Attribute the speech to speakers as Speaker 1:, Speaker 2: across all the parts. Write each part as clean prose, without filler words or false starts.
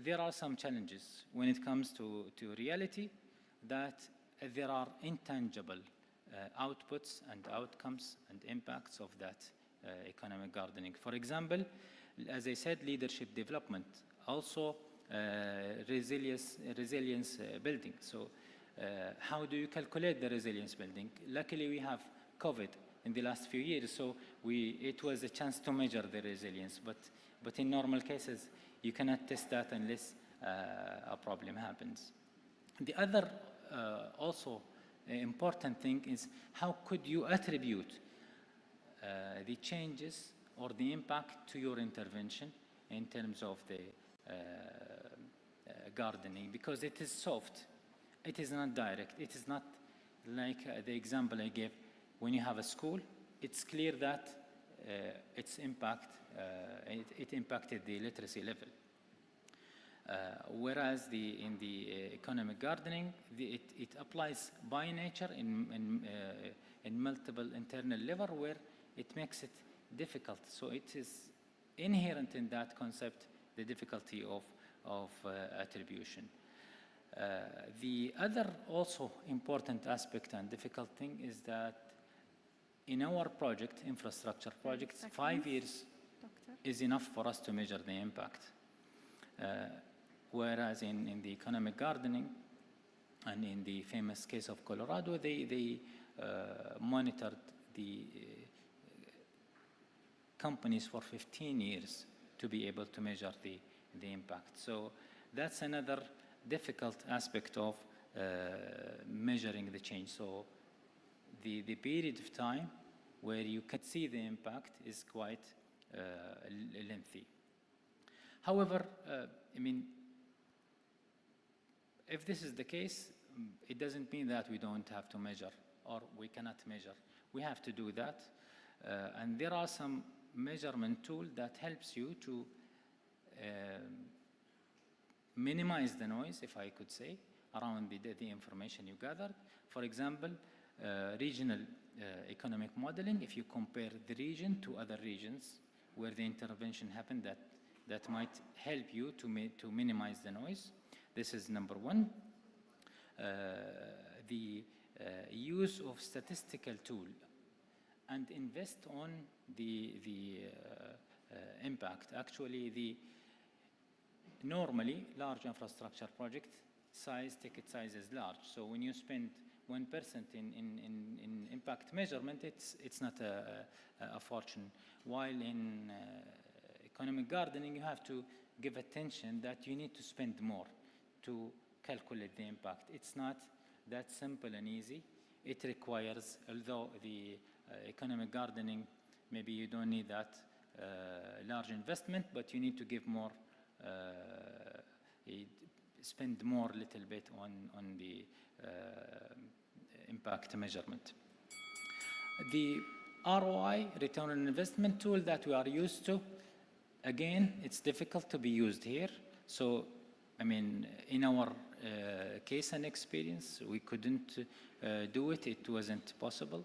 Speaker 1: there are some challenges when it comes to reality, that there are intangible outputs and outcomes and impacts of that economic gardening. For example, as I said, leadership development, also resilience building. So how do you calculate the resilience building? Luckily, we have COVID in the last few years, so it was a chance to measure the resilience. But in normal cases, you cannot test that unless a problem happens. The other also important thing is how could you attribute the changes or the impact to your intervention in terms of the gardening, because it is soft, it is not direct, it is not like the example I gave. When you have a school, it's clear that its impact, it impacted the literacy level. Whereas in the economic gardening, it applies by nature in multiple internal level, where it makes it difficult. So it is inherent in that concept, the difficulty of attribution. The other also important aspect and difficult thing is that in our project, infrastructure projects, 5 years is enough for us to measure the impact. Whereas in the economic gardening, and in the famous case of Colorado, they monitored the companies for 15 years to be able to measure the impact. So that's another difficult aspect of measuring the change. So the period of time where you can see the impact is quite lengthy. However, I mean, if this is the case, it doesn't mean that we don't have to measure or we cannot measure. We have to do that. And there are some measurement tools that helps you to minimize the noise, if I could say, around the information you gathered. For example, regional economic modeling. If you compare the region to other regions where the intervention happened, that might help you to minimize the noise. This is number one. The use of statistical tool and invest on the impact. Actually, normally large infrastructure project ticket size is large. So when you spend 1% in impact measurement, it's not a fortune. While in economic gardening, you have to give attention that you need to spend more to calculate the impact. It's not that simple and easy. It requires, although the economic gardening, maybe you don't need that large investment, but you need to give more, spend more little bit on the impact measurement. The ROI, return on investment tool that we are used to, again, it's difficult to be used here. So, I mean, in our case and experience, we couldn't do it. It wasn't possible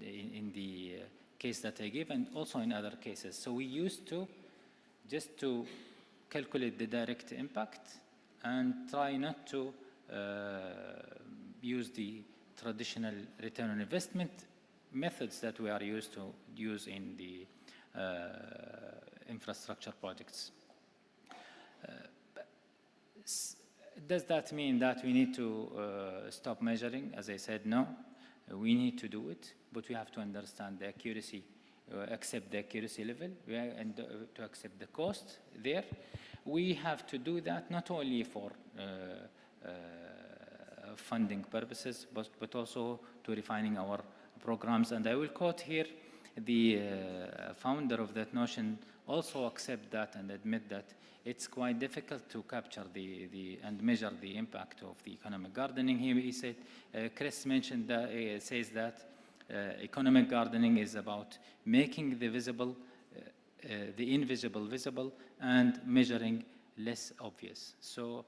Speaker 1: in the case that I gave, and also in other cases. So we used to just to calculate the direct impact and try not to use the traditional return on investment methods that we are used to use in the infrastructure projects. Does that mean that we need to stop measuring? As I said, no. We need to do it, but we have to understand the accuracy, accept the accuracy level, and to accept the cost there. We have to do that not only for funding purposes, but also to refining our programs. And I will quote here the founder of that notion also accept that and admit that it's quite difficult to capture and measure the impact of the economic gardening. He said, Chris mentioned that, says that economic gardening is about making the visible, the invisible visible, and measuring less obvious. So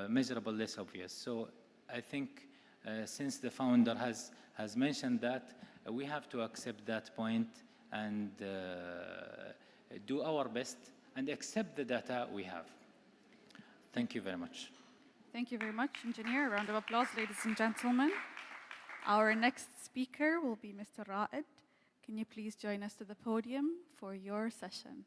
Speaker 1: measurable less obvious. So I think since the founder has mentioned that, we have to accept that point and do our best and accept the data we have. Thank you very much.
Speaker 2: Thank you very much, Engineer. A round of applause, ladies and gentlemen. Our next speaker will be Mr. Raed. Can you please join us to the podium for your session?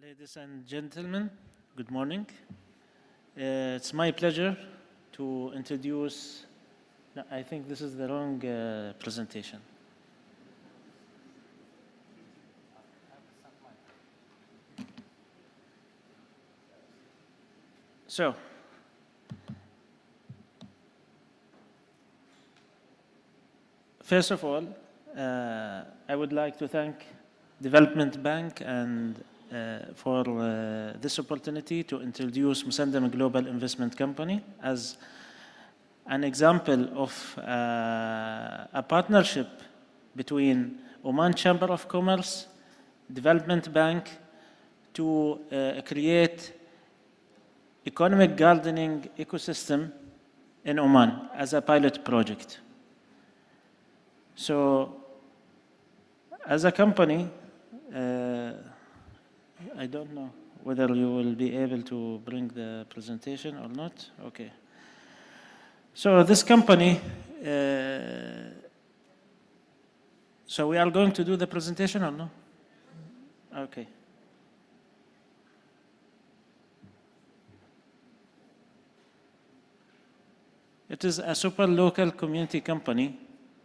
Speaker 3: Ladies and gentlemen, good morning. It's my pleasure to introduce, no, I think this is the wrong presentation. So, first of all, I would like to thank Development Bank and for this opportunity to introduce Musandam Global Investment Company as an example of a partnership between Oman Chamber of Commerce, Development Bank to create economic gardening ecosystem in Oman as a pilot project. So, as a company, I don't know whether you will be able to bring the presentation or not. Okay. So this company, so we are going to do the presentation or no? Okay. It is a super local community company,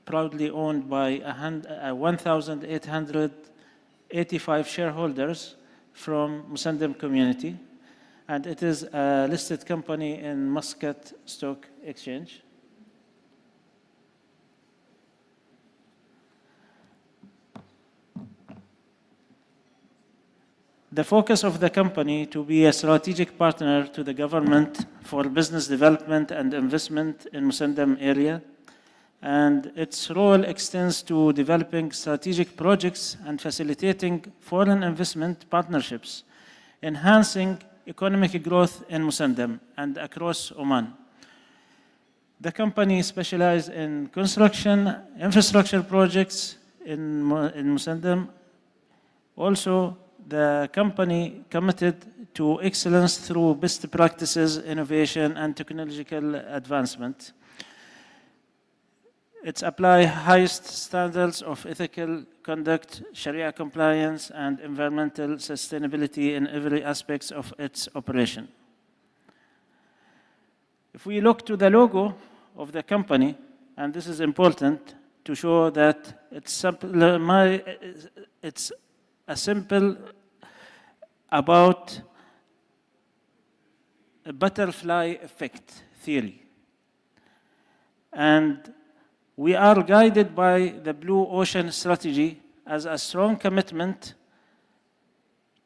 Speaker 3: proudly owned by 1,885 shareholders from Musandam community, and it is a listed company in Muscat Stock Exchange. The focus of the company to be a strategic partner to the government for business development and investment in Musandam area, and its role extends to developing strategic projects and facilitating foreign investment partnerships, enhancing economic growth in Musandam and across Oman. The company specializes in construction, infrastructure projects in Musandam. Also, the company committed to excellence through best practices, innovation, and technological advancement. It applies highest standards of ethical conduct, Sharia compliance, and environmental sustainability in every aspect of its operation. If we look to the logo of the company, and this is important to show that it's a simple about a butterfly effect theory. And we are guided by the Blue Ocean strategy as a strong commitment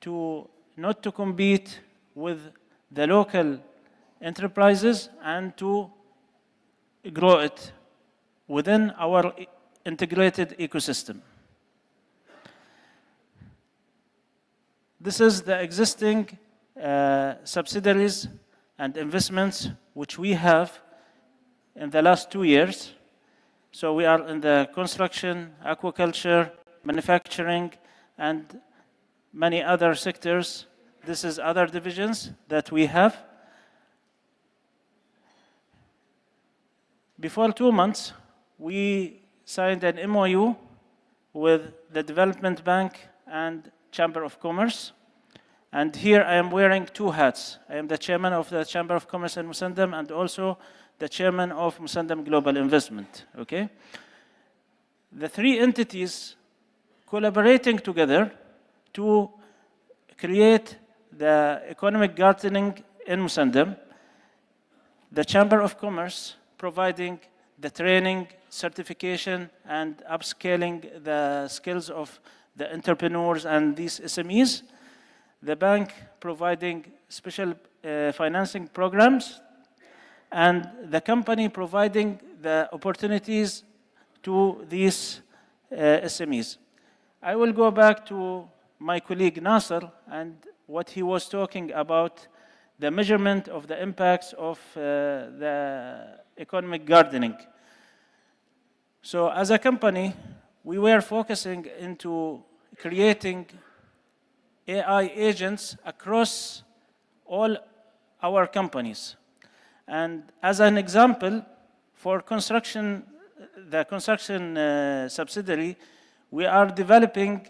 Speaker 3: to not to compete with the local enterprises and to grow it within our integrated ecosystem. This is the existing subsidiaries and investments which we have in the last 2 years. So we are in the construction, aquaculture, manufacturing, and many other sectors. This is other divisions that we have. Before 2 months, we signed an MOU with the Development Bank and Chamber of Commerce. And here I am wearing 2 hats. I am the chairman of the Chamber of Commerce in Musandam and also the chairman of Musandam Global Investment, okay? The 3 entities collaborating together to create the economic gardening in Musandam, the Chamber of Commerce providing the training, certification, and upscaling the skills of the entrepreneurs and these SMEs, the bank providing special financing programs, and the company providing the opportunities to these SMEs. I will go back to my colleague Nasser and what he was talking about, the measurement of the impacts of the economic gardening. So as a company, we were focusing into creating AI agents across all our companies. And as an example, for construction, the construction subsidiary, we are developing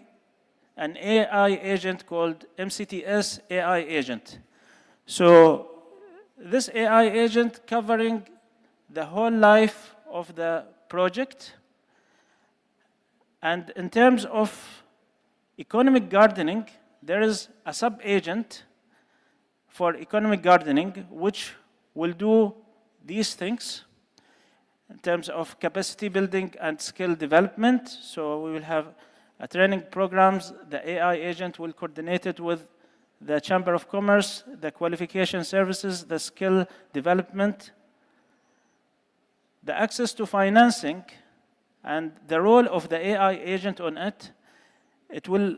Speaker 3: an AI agent called MCTS AI agent. So this AI agent covering the whole life of the project. And in terms of economic gardening, there is a sub-agent for economic gardening, which will do these things in terms of capacity building and skill development. So we will have training programs. The AI agent will coordinate it with the Chamber of Commerce, the qualification services, the skill development, the access to financing, and the role of the AI agent on it. It will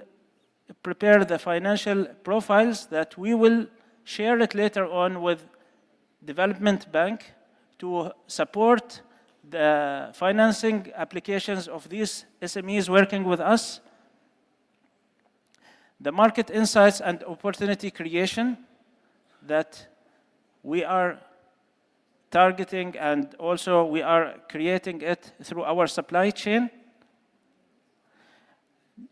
Speaker 3: prepare the financial profiles that we will share it later on with Development Bank to support the financing applications of these SMEs working with us. The market insights and opportunity creation that we are targeting, and also we are creating it through our supply chain.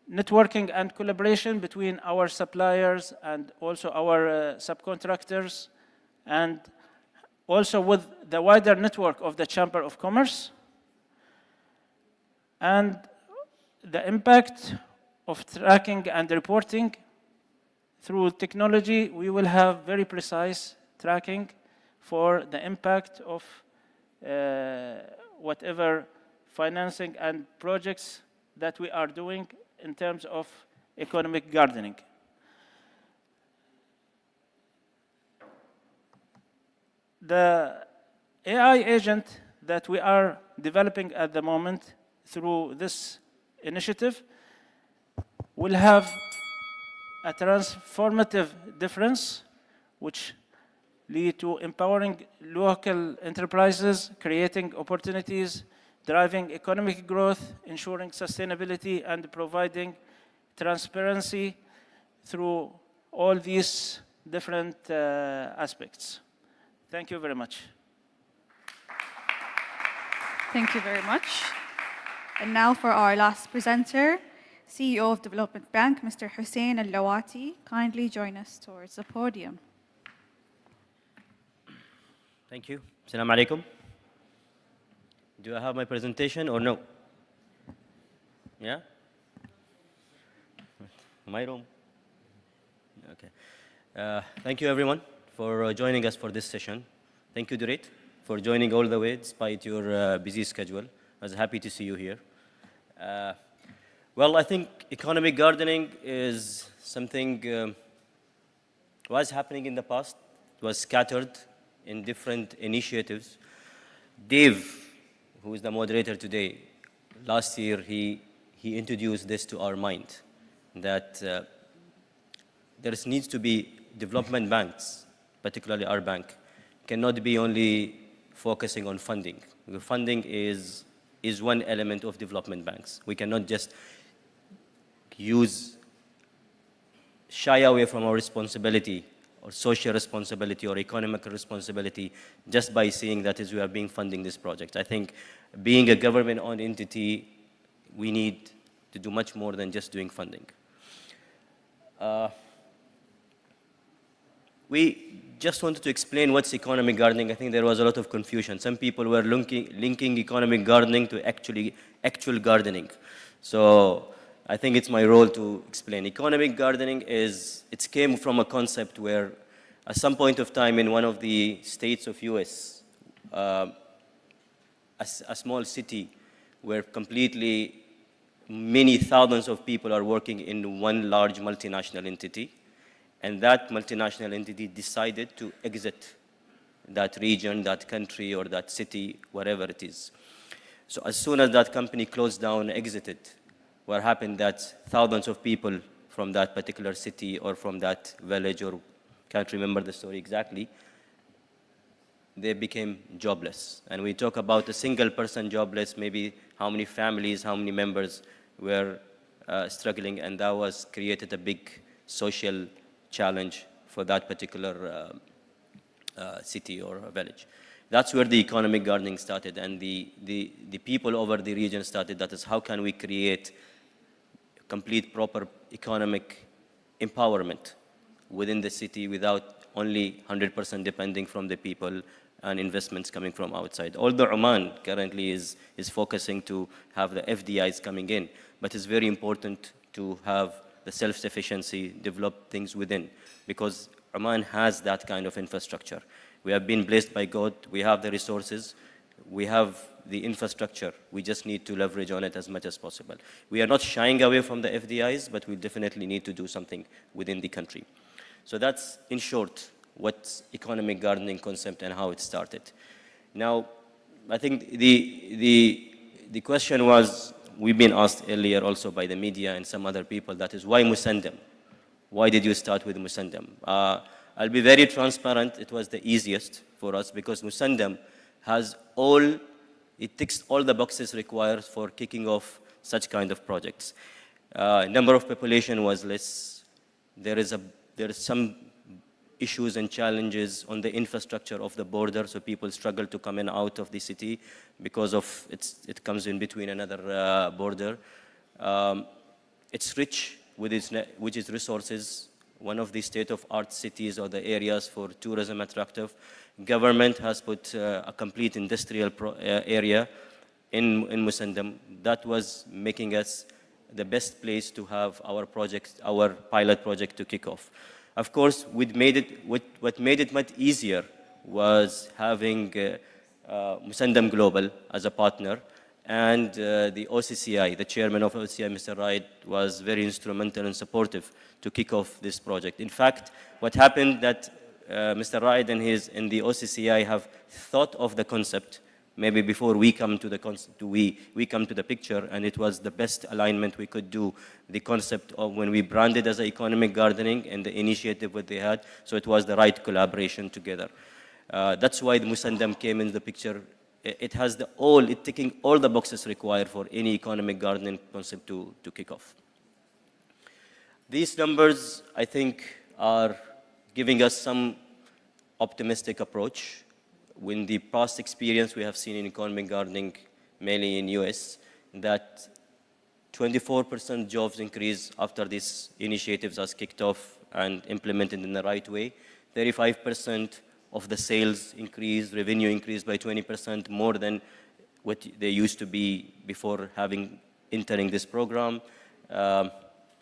Speaker 3: Networking and collaboration between our suppliers and also our subcontractors, and also with the wider network of the Chamber of Commerce. And the impact of tracking and reporting through technology, we will have very precise tracking for the impact of whatever financing and projects that we are doing in terms of economic gardening. The AI agent that we are developing at the moment through this initiative will have a transformative difference, which lead to empowering local enterprises, creating opportunities, driving economic growth, ensuring sustainability, and providing transparency through all these different aspects. Thank you very much.
Speaker 2: Thank you very much. And now for our last presenter, CEO of Development Bank, Mr. Hussein Al-Lawati. Kindly join us towards the podium.
Speaker 4: Thank you. Assalamu alaikum. Do I have my presentation or no? Yeah? My room? Okay. Thank you, everyone, for joining us for this session. Thank you, Durait, for joining all the way despite your busy schedule. I was happy to see you here. Well, I think economic gardening is something was happening in the past. It was scattered in different initiatives. Dave, who is the moderator today, last year he introduced this to our mind, that there needs to be development banks, particularly our bank, cannot be only focusing on funding. The funding is one element of development banks. We cannot just shy away from our responsibility or social responsibility or economic responsibility just by saying that we are funding this project. I think being a government-owned entity, we need to do much more than just doing funding. We just wanted to explain what's economic gardening. I think there was a lot of confusion. Some people were linking economic gardening to actual gardening. So I think it's my role to explain. Economic gardening it came from a concept where at some point of time in one of the states of US, a small city where completely many thousands of people are working in one large multinational entity. And that multinational entity decided to exit that region, that country, or that city, whatever it is. So as soon as that company closed down, exited, what happened that thousands of people from that particular city or from that village, or can't remember the story exactly, they became jobless. And we talk about a single person jobless, maybe how many families, how many members were struggling, and that was created a big social challenge for that particular city or village. That's where the economic gardening started, and the people over the region started. That is, how can we create complete, proper economic empowerment within the city without only 100% depending from the people and investments coming from outside. Although Oman currently is focusing to have the FDIs coming in, but it's very important to have the self-sufficiency, develop things within, because Oman has that kind of infrastructure. We have been blessed by God, we have the resources, we have the infrastructure. We just need to leverage on it as much as possible. We are not shying away from the FDIs, but we definitely need to do something within the country. So that's, in short, what's economic gardening concept and how it started. Now, I think the question was, we've been asked earlier also by the media and some other people, that is, why Musandam? Why did you start with Musandam? I'll be very transparent. It was the easiest for us because Musandam has it ticks all the boxes required for kicking off such kind of projects. Number of population was less. There is some issues and challenges on the infrastructure of the border, so people struggle to come in out of the city because of it comes in between another border. It's rich with its resources, one of the state-of-art cities or the areas for tourism attractive. Government has put a complete industrial area in Musandam. That was making us the best place to have our project, our pilot project to kick off. Of course, what made it much easier was having Musandam Global as a partner, and the OCCI, the chairman of OCCI, Mr. Raid, was very instrumental and supportive to kick off this project. In fact, what happened that Mr. Raid and the OCCI have thought of the concept maybe before we come to the concept, we come to the picture, and it was the best alignment we could do, the concept of when we branded as economic gardening and the initiative what they had, so it was the right collaboration together. That's why the Musandam came in the picture. It has it's ticking all the boxes required for any economic gardening concept to kick off. These numbers, I think, are giving us some optimistic approach. When the past experience we have seen in economic gardening, mainly in US, that 24% jobs increase after these initiatives are kicked off and implemented in the right way. 35% of the sales increase, revenue increased by 20% more than what they used to be before entering this program.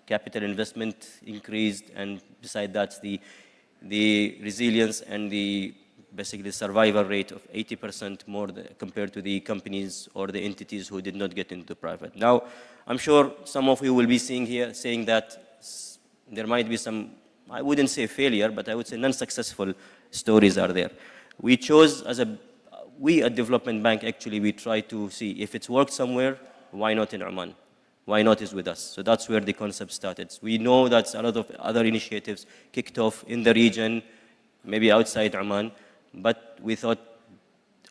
Speaker 4: Capital investment increased, and beside that, the resilience and basically the survival rate of 80% more compared to the companies or the entities who did not get into private. Now, I'm sure some of you will be saying that there might be some, I wouldn't say failure, but I would say non-successful stories are there. We chose we at Development Bank, actually, we try to see if it's worked somewhere, why not in Oman? Why not is with us? So that's where the concept started. We know that a lot of other initiatives kicked off in the region, maybe outside Oman, but we thought,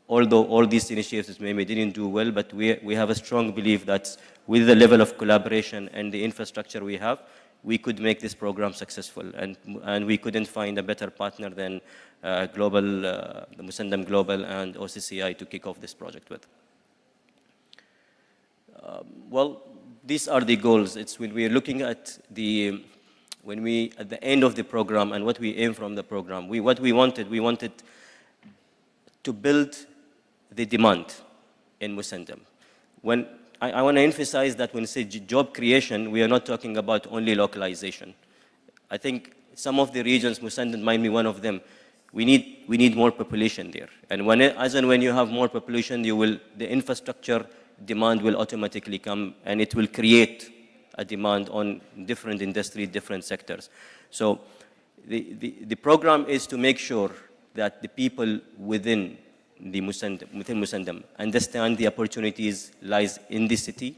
Speaker 4: although all these initiatives maybe didn't do well, but we have a strong belief that with the level of collaboration and the infrastructure we have, we could make this program successful. And we couldn't find a better partner than the Musandam Global and OCCI to kick off this project with. Well, these are the goals. It's when we're looking at at the end of the program and what we aim from the program. What we wanted to build the demand in Musandam. I want to emphasize that when we say job creation, we are not talking about only localization. I think some of the regions, Musandam might be one of them, we need more population there. And when you have more population, the infrastructure demand will automatically come, and it will create a demand on different industries, different sectors. So the program is to make sure that the people within Musandam understand the opportunities lies in the city,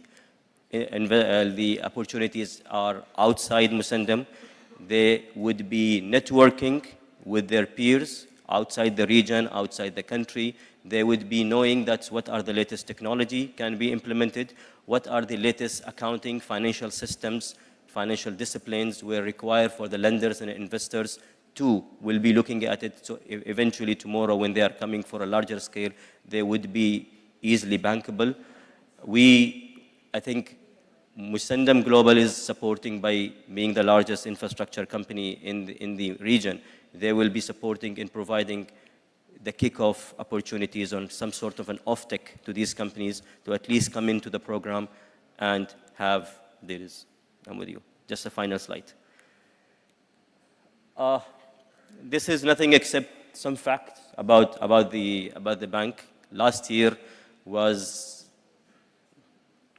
Speaker 4: and the opportunities are outside Musandam. They would be networking with their peers outside the region, outside the country. They would be knowing that what are the latest technology can be implemented, what are the latest accounting, financial systems, financial disciplines were required for the lenders and investors too will be looking at it. So eventually tomorrow when they are coming for a larger scale, they would be easily bankable. I think Musandam Global is supporting by being the largest infrastructure company in the region. They will be supporting in providing the kickoff opportunities on some sort of an off-tech to these companies to at least come into the program and have this. I'm with you. Just a final slide. This is nothing except some facts about the bank. Last year was,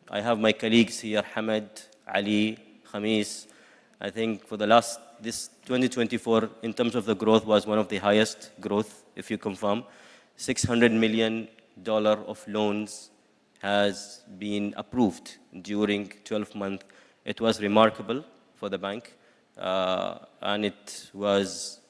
Speaker 4: I have my colleagues here, Hamad, Ali, Khamis. I think for this 2024, in terms of the growth, was one of the highest growth, if you confirm. $600 million of loans has been approved during 12 months. It was remarkable for the bank, and it was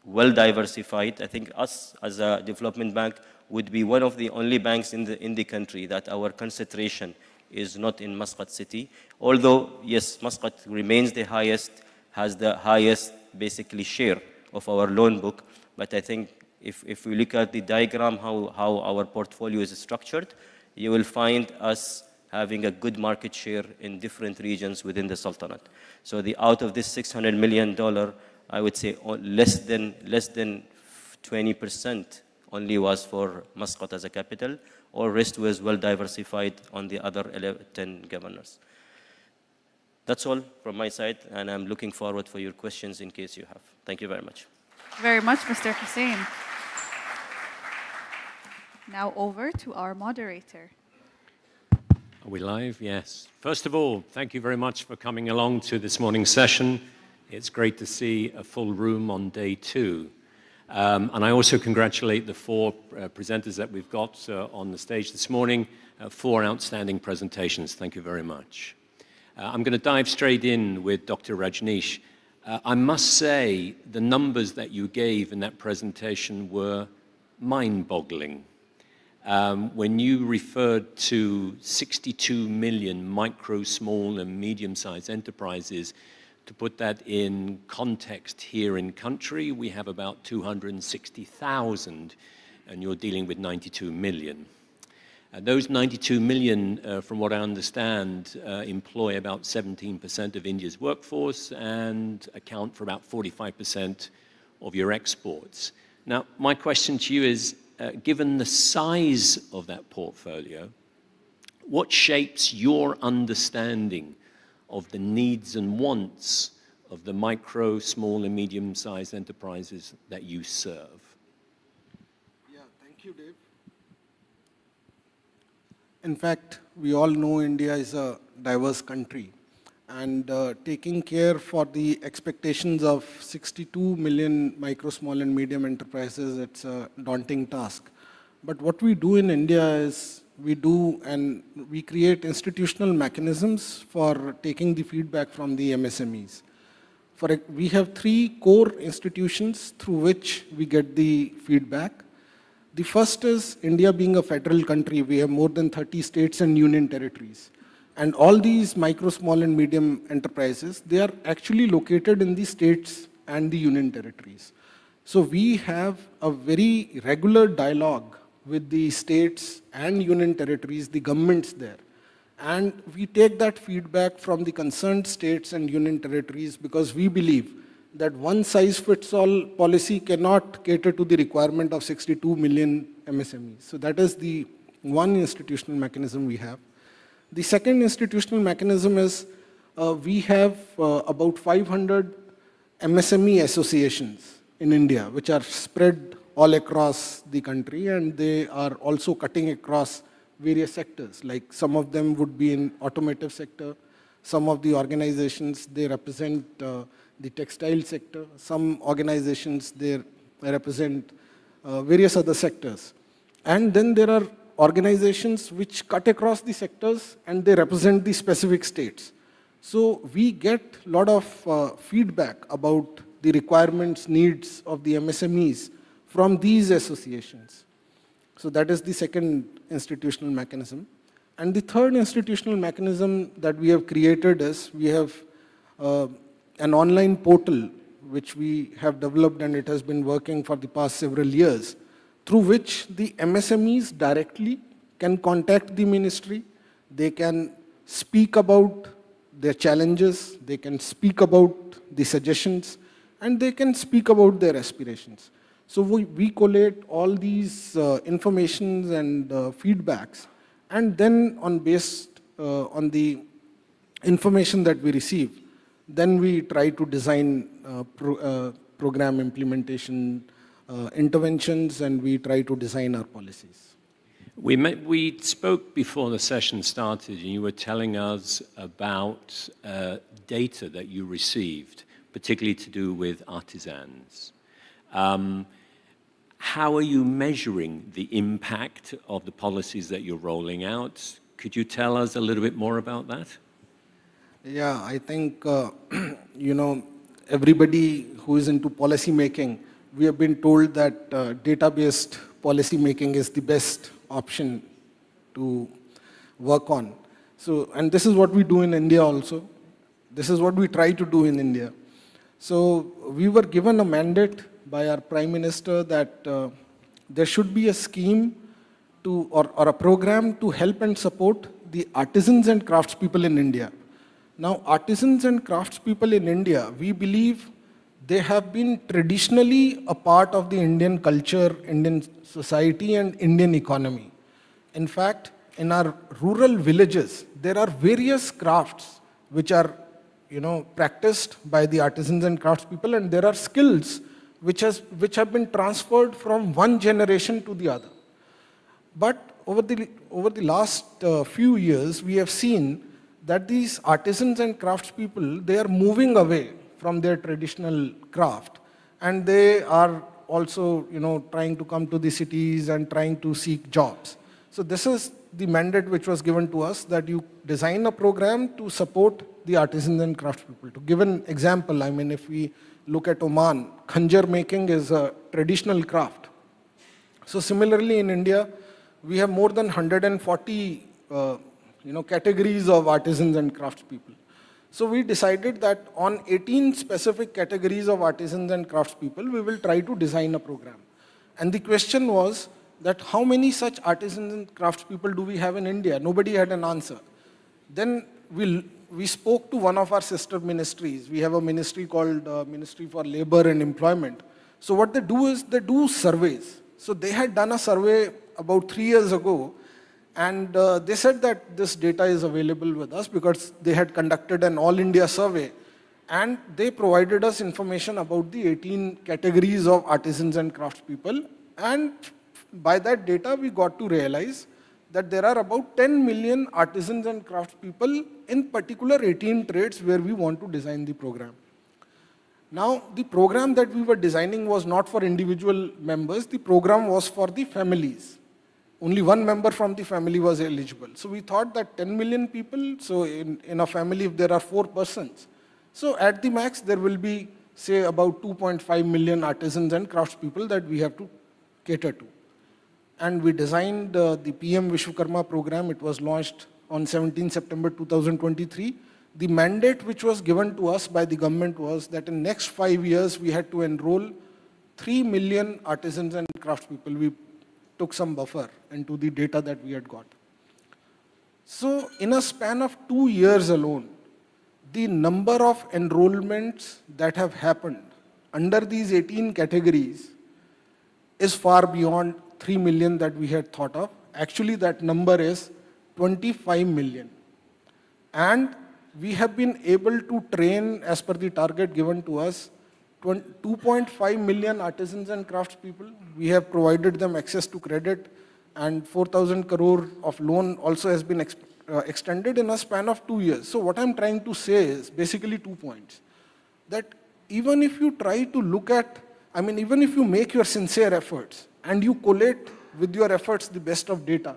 Speaker 4: well diversified. I think us as a development bank would be one of the only banks in the country that our concentration is not in Muscat city. Although, yes, Muscat remains the highest, has the highest basically share of our loan book. But I think if we look at the diagram, how our portfolio is structured, you will find us having a good market share in different regions within the Sultanate. So out of this $600 million, I would say less than 20% only was for Muscat as a capital, or rest was well diversified on the other 10 governors. That's all from my side, and I'm looking forward for your questions in case you have. Thank you very much.
Speaker 2: Very much, Mr. Hussein. Now over to our moderator.
Speaker 5: Are we live? Yes. First of all, thank you very much for coming along to this morning's session. It's great to see a full room on day 2. And I also congratulate the 4 presenters that we've got on the stage this morning. 4 outstanding presentations. Thank you very much. I'm going to dive straight in with Dr. Rajneesh. I must say the numbers that you gave in that presentation were mind-boggling. When you referred to 62 million micro, small, and medium-sized enterprises, to put that in context here in country, we have about 260,000, and you're dealing with 92 million. Those 92 million, from what I understand, employ about 17% of India's workforce and account for about 45% of your exports. Now, my question to you is, given the size of that portfolio, what shapes your understanding of the needs and wants of the micro, small, and medium-sized enterprises that you serve?
Speaker 6: Yeah, thank you, Dave. In fact, we all know India is a diverse country, and taking care for the expectations of 62 million micro, small, and medium enterprises, it's a daunting task. But what we do in India is we create institutional mechanisms for taking the feedback from the MSMEs. We have 3 core institutions through which we get the feedback. The first is India being a federal country. We have more than 30 states and union territories. And all these micro, small, and medium enterprises, they are actually located in the states and the union territories. So we have a very regular dialogue with the states and union territories, the governments there. And we take that feedback from the concerned states and union territories because we believe that one-size-fits-all policy cannot cater to the requirement of 62 million MSMEs. So that is the one institutional mechanism we have. The second institutional mechanism is we have about 500 MSME associations in India, which are spread all across the country, and they are also cutting across various sectors. Like some of them would be in automotive sector, some of the organizations, they represent the textile sector, some organizations, they represent various other sectors. And then there are organizations which cut across the sectors and they represent the specific states. So we get a lot of feedback about the requirements, needs of the MSMEs from these associations. So that is the second institutional mechanism. And the third institutional mechanism that we have created is we have an online portal which we have developed, and it has been working for the past several years, through which the MSMEs directly can contact the ministry. They can speak about their challenges, they can speak about the suggestions, and they can speak about their aspirations. So we collate all these informations and feedbacks, and then based on the information that we receive, then we try to design program implementation interventions, and we try to design our policies.
Speaker 5: We spoke before the session started, and you were telling us about data that you received, particularly to do with artisans. How are you measuring the impact of the policies that you're rolling out? Could you tell us a little bit more about that?
Speaker 6: Yeah, I think, everybody who is into policy making, we have been told that data-based policy making is the best option to work on. So, and this is what we do in India also. This is what we try to do in India. So we were given a mandate by our Prime Minister that there should be a scheme or a program to help and support the artisans and craftspeople in India. Now, artisans and craftspeople in India, we believe they have been traditionally a part of the Indian culture, Indian society, and Indian economy. In fact, in our rural villages, there are various crafts which are, practiced by the artisans and craftspeople, and there are skills which have been transferred from one generation to the other. But over the last few years, we have seen that these artisans and craftspeople, they are moving away from their traditional craft, and they are also, trying to come to the cities and trying to seek jobs. So this is the mandate which was given to us, that you design a program to support the artisans and craftspeople. To give an example, if we look at Oman, khanjar making is a traditional craft. So similarly in India, we have more than 140 categories of artisans and craftspeople. So we decided that on 18 specific categories of artisans and craftspeople, we will try to design a program. And the question was that how many such artisans and craftspeople do we have in India? Nobody had an answer. Then we spoke to one of our sister ministries. We have a ministry called Ministry for Labor and Employment. So what they do is they do surveys. So they had done a survey about 3 years ago, and they said that this data is available with us because they had conducted an all India survey, and they provided us information about the 18 categories of artisans and craftspeople. And by that data, we got to realize that there are about 10 million artisans and craftspeople in particular 18 trades where we want to design the program. Now, the program that we were designing was not for individual members. The program was for the families. Only one member from the family was eligible. So we thought that 10 million people, so in a family if there are 4 persons, so at the max there will be, say, about 2.5 million artisans and craftspeople that we have to cater to. And we designed the PM Vishwakarma program. It was launched on 17 September 2023. The mandate which was given to us by the government was that in next 5 years we had to enroll 3 million artisans and craftspeople. We took some buffer into the data that we had got. So in a span of 2 years alone, the number of enrollments that have happened under these 18 categories is far beyond 3 million that we had thought of. Actually, that number is 25 million. And we have been able to train, as per the target given to us, 2.5 million artisans and craftspeople. We have provided them access to credit, and 4,000 crore of loan also has been extended in a span of 2 years. So what I'm trying to say is basically 2 points. That even if you try to look at, even if you make your sincere efforts and you collate with your efforts the best of data,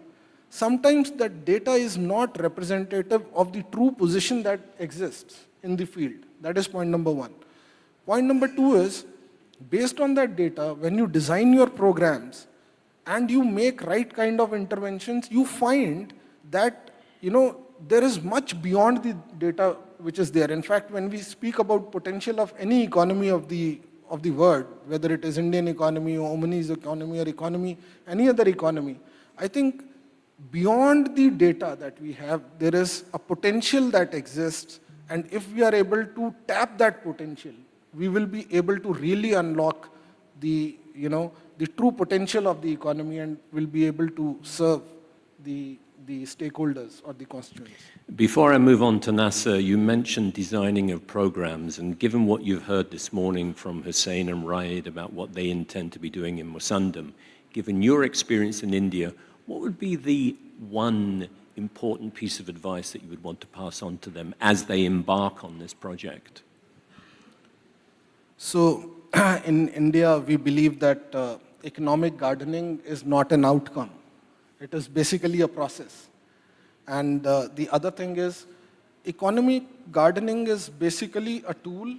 Speaker 6: sometimes that data is not representative of the true position that exists in the field. That is point number 1. Point number 2 is, Based on that data, when you design your programs and you make right kind of interventions, you find that there is much beyond the data which is there. In fact, when we speak about potential of any economy of the world, whether it is Indian economy or Omanese economy or economy, any other economy, I think beyond the data that we have, there is a potential that exists, and if we are able to tap that potential, we will be able to really unlock the true potential of the economy and will be able to serve the stakeholders or the constituents.
Speaker 5: Before I move on to Nasser, you mentioned designing of programs, and given what you've heard this morning from Hussein and Raed about what they intend to be doing in Musandam, given your experience in India, what would be the one important piece of advice that you would want to pass on to them as they embark on this project?
Speaker 6: So in India, we believe that economic gardening is not an outcome. It is basically a process. And the other thing is, economic gardening is basically a tool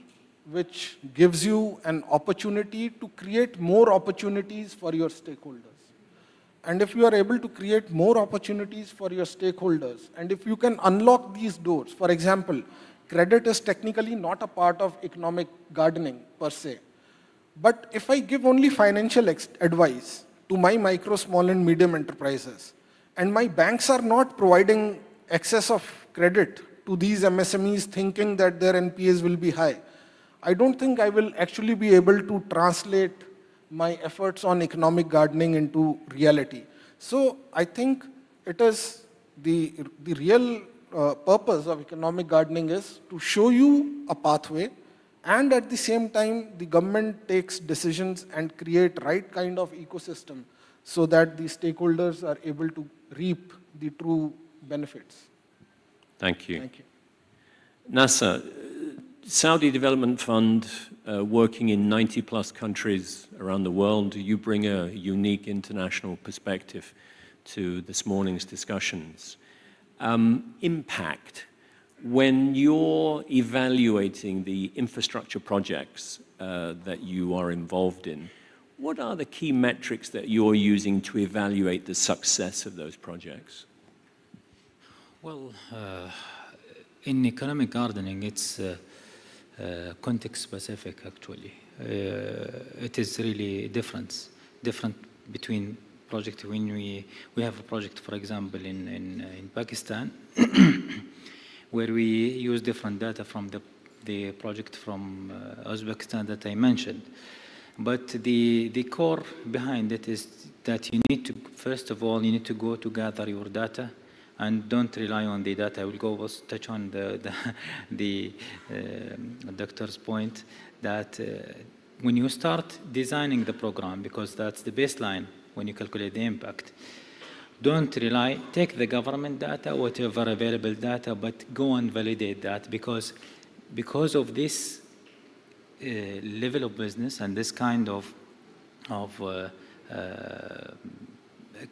Speaker 6: which gives you an opportunity to create more opportunities for your stakeholders. And if you are able to create more opportunities for your stakeholders, and if you can unlock these doors, for example, credit is technically not a part of economic gardening per se. But if I give only financial advice to my micro, small and medium enterprises, and my banks are not providing excess of credit to these MSMEs thinking that their NPAs will be high, I don't think I will actually be able to translate my efforts on economic gardening into reality. So I think it is the real purpose of economic gardening is to show you a pathway, and at the same time the government takes decisions and create right kind of ecosystem so that the stakeholders are able to reap the true benefits.
Speaker 5: Thank you.
Speaker 6: Thank you.
Speaker 5: Nasser, Saudi Development Fund, working in 90 plus countries around the world, you bring a unique international perspective to this morning's discussions. Impact. When you're evaluating the infrastructure projects that you are involved in, what are the key metrics that you're using to evaluate the success of those projects?
Speaker 1: Well, in economic gardening, it's context specific actually. It is really different between projects. When we have a project, for example, in Pakistan, where we use different data from the project from Uzbekistan that I mentioned. But the core behind it is that you need to, first of all, you need to go to gather your data and don't rely on the data. I will go touch on the doctor's point that when you start designing the program, because that's the baseline when you calculate the impact, don't rely, take the government data, whatever available data, but go and validate that because of this level of business and this kind of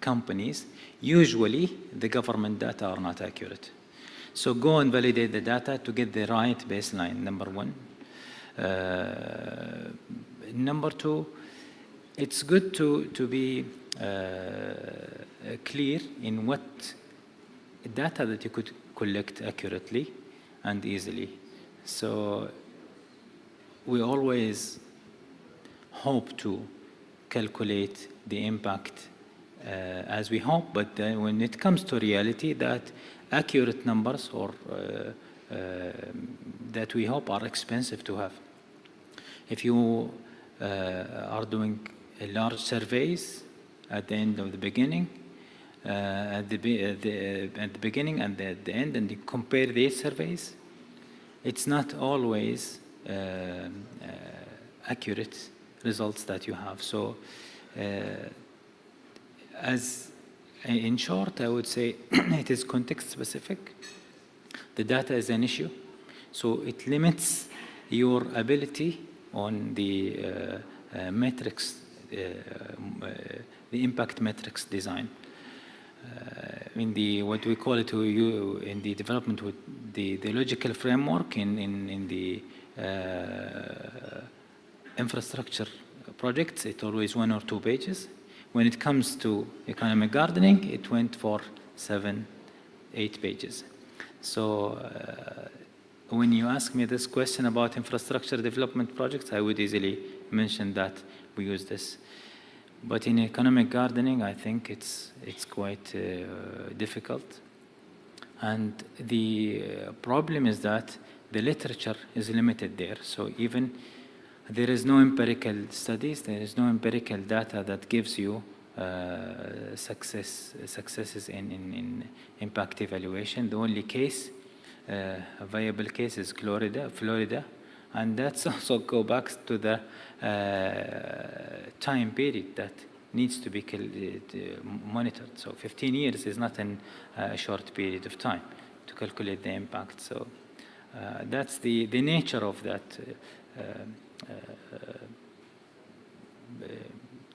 Speaker 1: companies, usually the government data are not accurate. So go and validate the data to get the right baseline, number one. Number two, it's good to be clear in what data that you could collect accurately and easily. So we always hope to calculate the impact as we hope, but when it comes to reality, that accurate numbers or that we hope are expensive to have. If you are doing large surveys at the end of the beginning, at the beginning and at the end, and you compare these surveys, it's not always accurate results that you have. So as in short, I would say it is context specific. The data is an issue, so it limits your ability on the metrics, the impact metrics design. In the what we call it in the development with the logical framework in the infrastructure projects, it's always 1 or 2 pages. When it comes to economic gardening, it went for 7, 8 pages. So when you ask me this question about infrastructure development projects, I would easily mention that we use this. But in economic gardening, I think it's quite difficult. And the problem is that the literature is limited there. So even there is no empirical studies, there is no empirical data that gives you successes in impact evaluation. The only case, a viable case, is Florida, and that's also go back to the time period that needs to be monitored. So 15 years is not a short period of time to calculate the impact. So that's the nature of that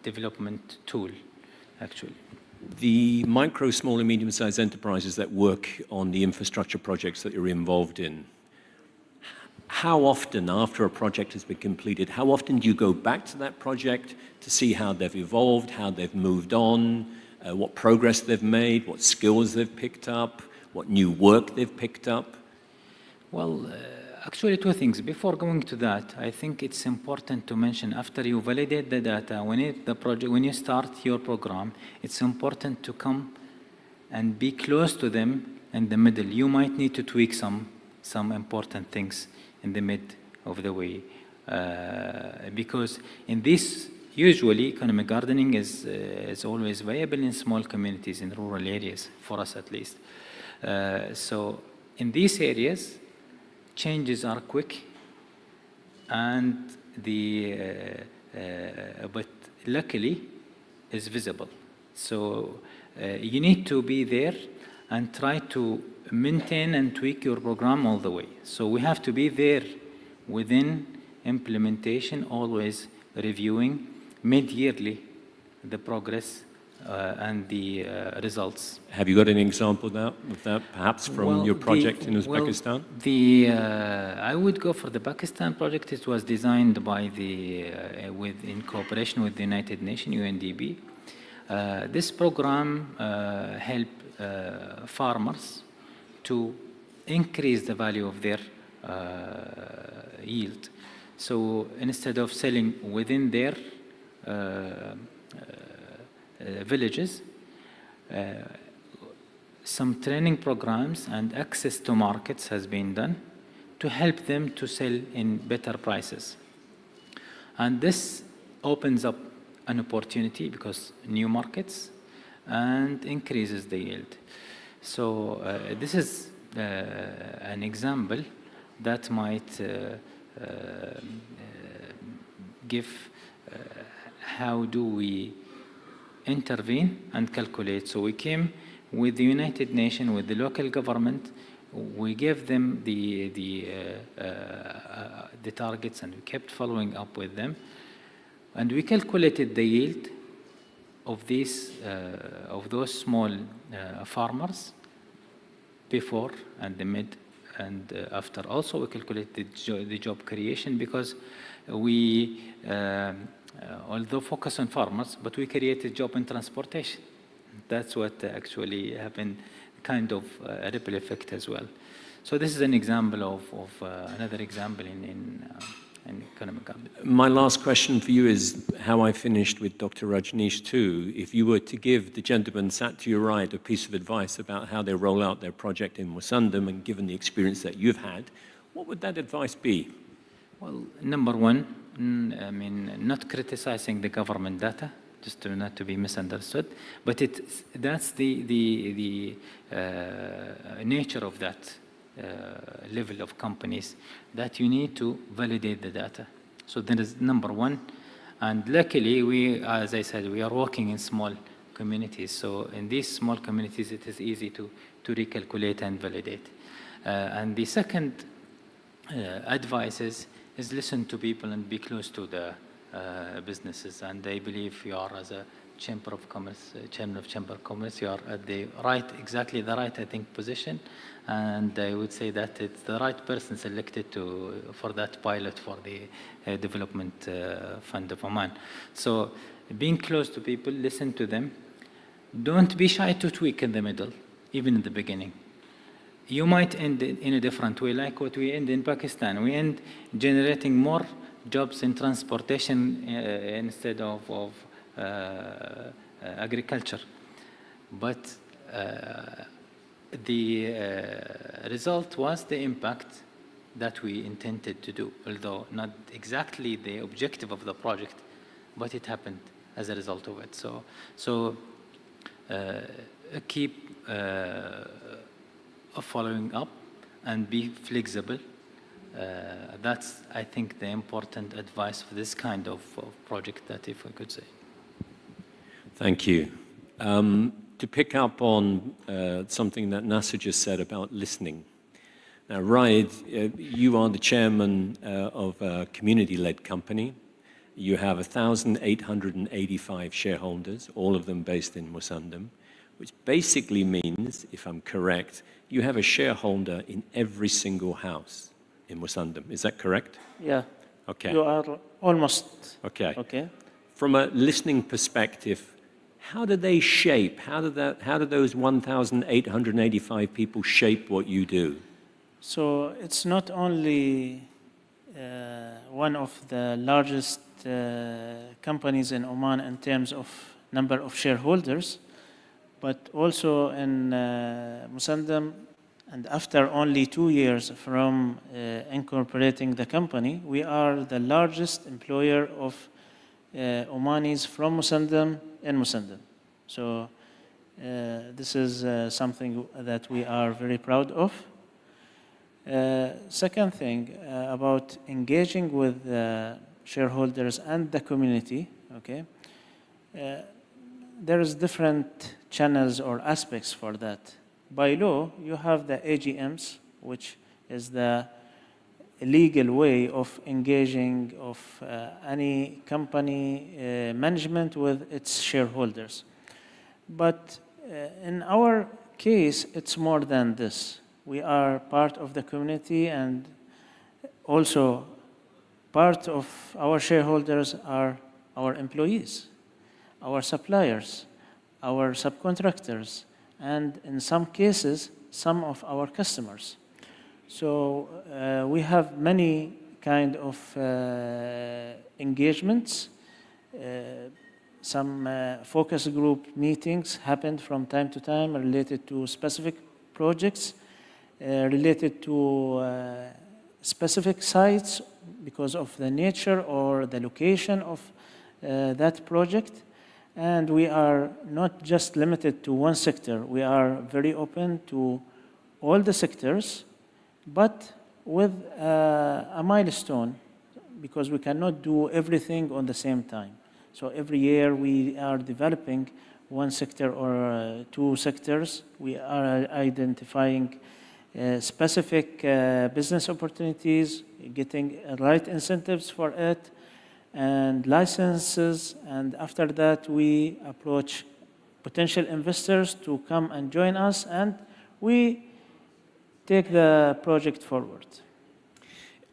Speaker 1: development tool, actually.
Speaker 5: The micro, small, and medium-sized enterprises that work on the infrastructure projects that you're involved in, how often, after a project has been completed, how often do you go back to that project to see how they've evolved, how they've moved on, what progress they've made, what skills they've picked up, what new work they've picked up?
Speaker 1: Well, actually 2 things. Before going to that, I think it's important to mention, after you validate the data, when you start your program, it's important to come and be close to them in the middle. You might need to tweak some important things in the mid of the way, because in this, usually economic gardening is always viable in small communities, in rural areas, for us at least. So in these areas, changes are quick, and but luckily is visible. So you need to be there and try to maintain and tweak your program all the way. So we have to be there within implementation, always reviewing mid-yearly the progress and the results.
Speaker 5: Have you got an example of that, perhaps from your project in Uzbekistan?
Speaker 1: I would go for the Pakistan project. It was designed by in cooperation with the United Nations, UNDP. This program helped farmers to increase the value of their yield. So instead of selling within their villages, some training programs and access to markets has been done to help them to sell in better prices. And this opens up an opportunity because new markets and increases the yield. So this is an example that might give how do we intervene and calculate. So we came with the United Nations, with the local government. We gave them the targets, and we kept following up with them. And we calculated the yield of those small farmers before and the mid and after. Also, we calculated the job creation, because we although focus on farmers, but we created job in transportation. That's what actually happened, kind of a ripple effect as well. So this is an example of another example in economic gardening.
Speaker 5: My last question for you is how I finished with Dr. Rajneesh too. If you were to give the gentleman sat to your right a piece of advice about how they roll out their project in Musandam, and given the experience that you've had, what would that advice be?
Speaker 1: Well, number one, I mean, not criticizing the government data, just not to be misunderstood, but that's the nature of that level of companies, that you need to validate the data. So that is number one. And luckily, we, as I said, we are working in small communities. So in these small communities, it is easy to recalculate and validate. And the second advice is listen to people and be close to the businesses. And I believe you are, as a Chamber of Commerce, Chairman of Chamber of Commerce. You are at the right, exactly the right, I think, position. And I would say that it's the right person selected for that pilot for the Development Fund of Oman. So being close to people, listen to them. Don't be shy to tweak in the middle, even in the beginning. You might end in a different way, like what we end in Pakistan. We end generating more jobs in transportation instead of agriculture. But the result was the impact that we intended to do, although not exactly the objective of the project, but it happened as a result of it. So keep following up and be flexible. That's, I think, the important advice for this kind of project, that if I could say.
Speaker 5: Thank you. To pick up on something that Nasser just said about listening. Now, Raed, you are the chairman of a community-led company. You have 1,885 shareholders, all of them based in Musandam, which basically means, if I'm correct, you have a shareholder in every single house in Musandam. Is that correct?
Speaker 3: Yeah.
Speaker 5: Okay.
Speaker 3: You are almost.
Speaker 5: Okay.
Speaker 3: Okay.
Speaker 5: From a listening perspective, how do they shape, how do those 1,885 people shape what you do?
Speaker 3: So it's not only one of the largest companies in Oman in terms of number of shareholders, but also in Musandam, and after only 2 years from incorporating the company, we are the largest employer of Omanis from Musandam in Musandam. So this is something that we are very proud of. Second thing, about engaging with shareholders and the community, okay? There is different channels or aspects for that. By law, you have the AGMs, which is the legal way of engaging of any company management with its shareholders. But in our case, it's more than this. We are part of the community, and also part of our shareholders are our employees, our suppliers, our subcontractors, and in some cases, some of our customers. So we have many kind of engagements. Some focus group meetings happened from time to time related to specific projects, related to specific sites because of the nature or the location of that project. And we are not just limited to one sector. We are very open to all the sectors, but with a milestone, because we cannot do everything on the same time. So every year we are developing one sector or two sectors. We are identifying specific business opportunities, getting right incentives for it, and licenses, and after that we approach potential investors to come and join us, and we take the project forward.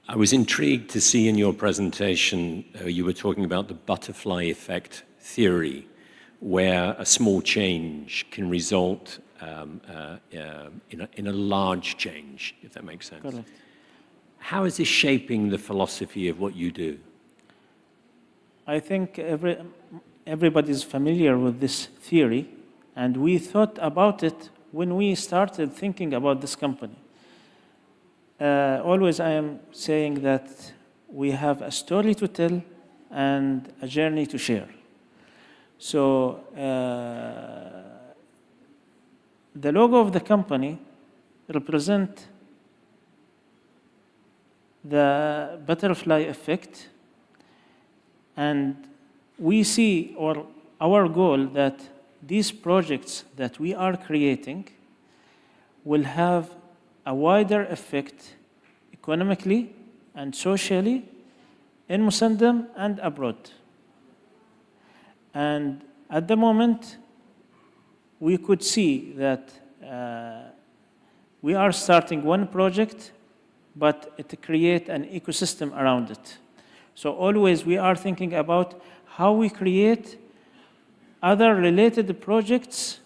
Speaker 5: I was intrigued to see in your presentation, you were talking about the butterfly effect theory, where a small change can result in a large change, if that makes sense.
Speaker 3: Correct.
Speaker 5: How is this shaping the philosophy of what you do?
Speaker 3: I think everybody's familiar with this theory, and we thought about it when we started thinking about this company. Always I am saying that we have a story to tell and a journey to share. So the logo of the company represents the butterfly effect, and we see, or our goal, that these projects that we are creating will have a wider effect economically and socially in Musandam and abroad. And At the moment, we could see that we are starting one project, but it creates an ecosystem around it. So always we are thinking about how we create other related projects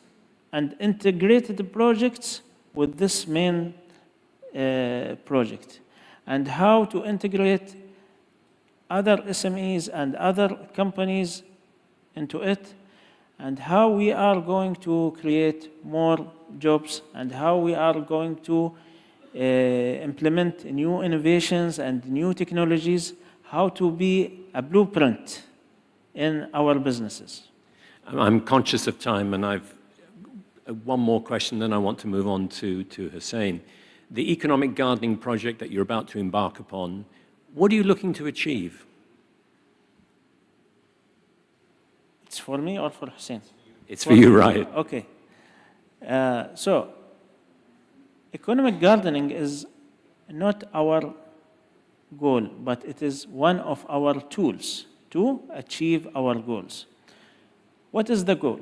Speaker 3: and integrated projects with this main project, and how to integrate other SMEs and other companies into it, and how we are going to create more jobs, and how we are going to implement new innovations and new technologies, how to be a blueprint in our businesses.
Speaker 5: I'm conscious of time, and I've one more question, then I want to move on to Hussein. The economic gardening project that you're about to embark upon, what are you looking to achieve?
Speaker 3: It's for me or for Hussein?
Speaker 5: It's for you, right?
Speaker 3: Okay. So, economic gardening is not our goal, but it is one of our tools to achieve our goals. What is the goal?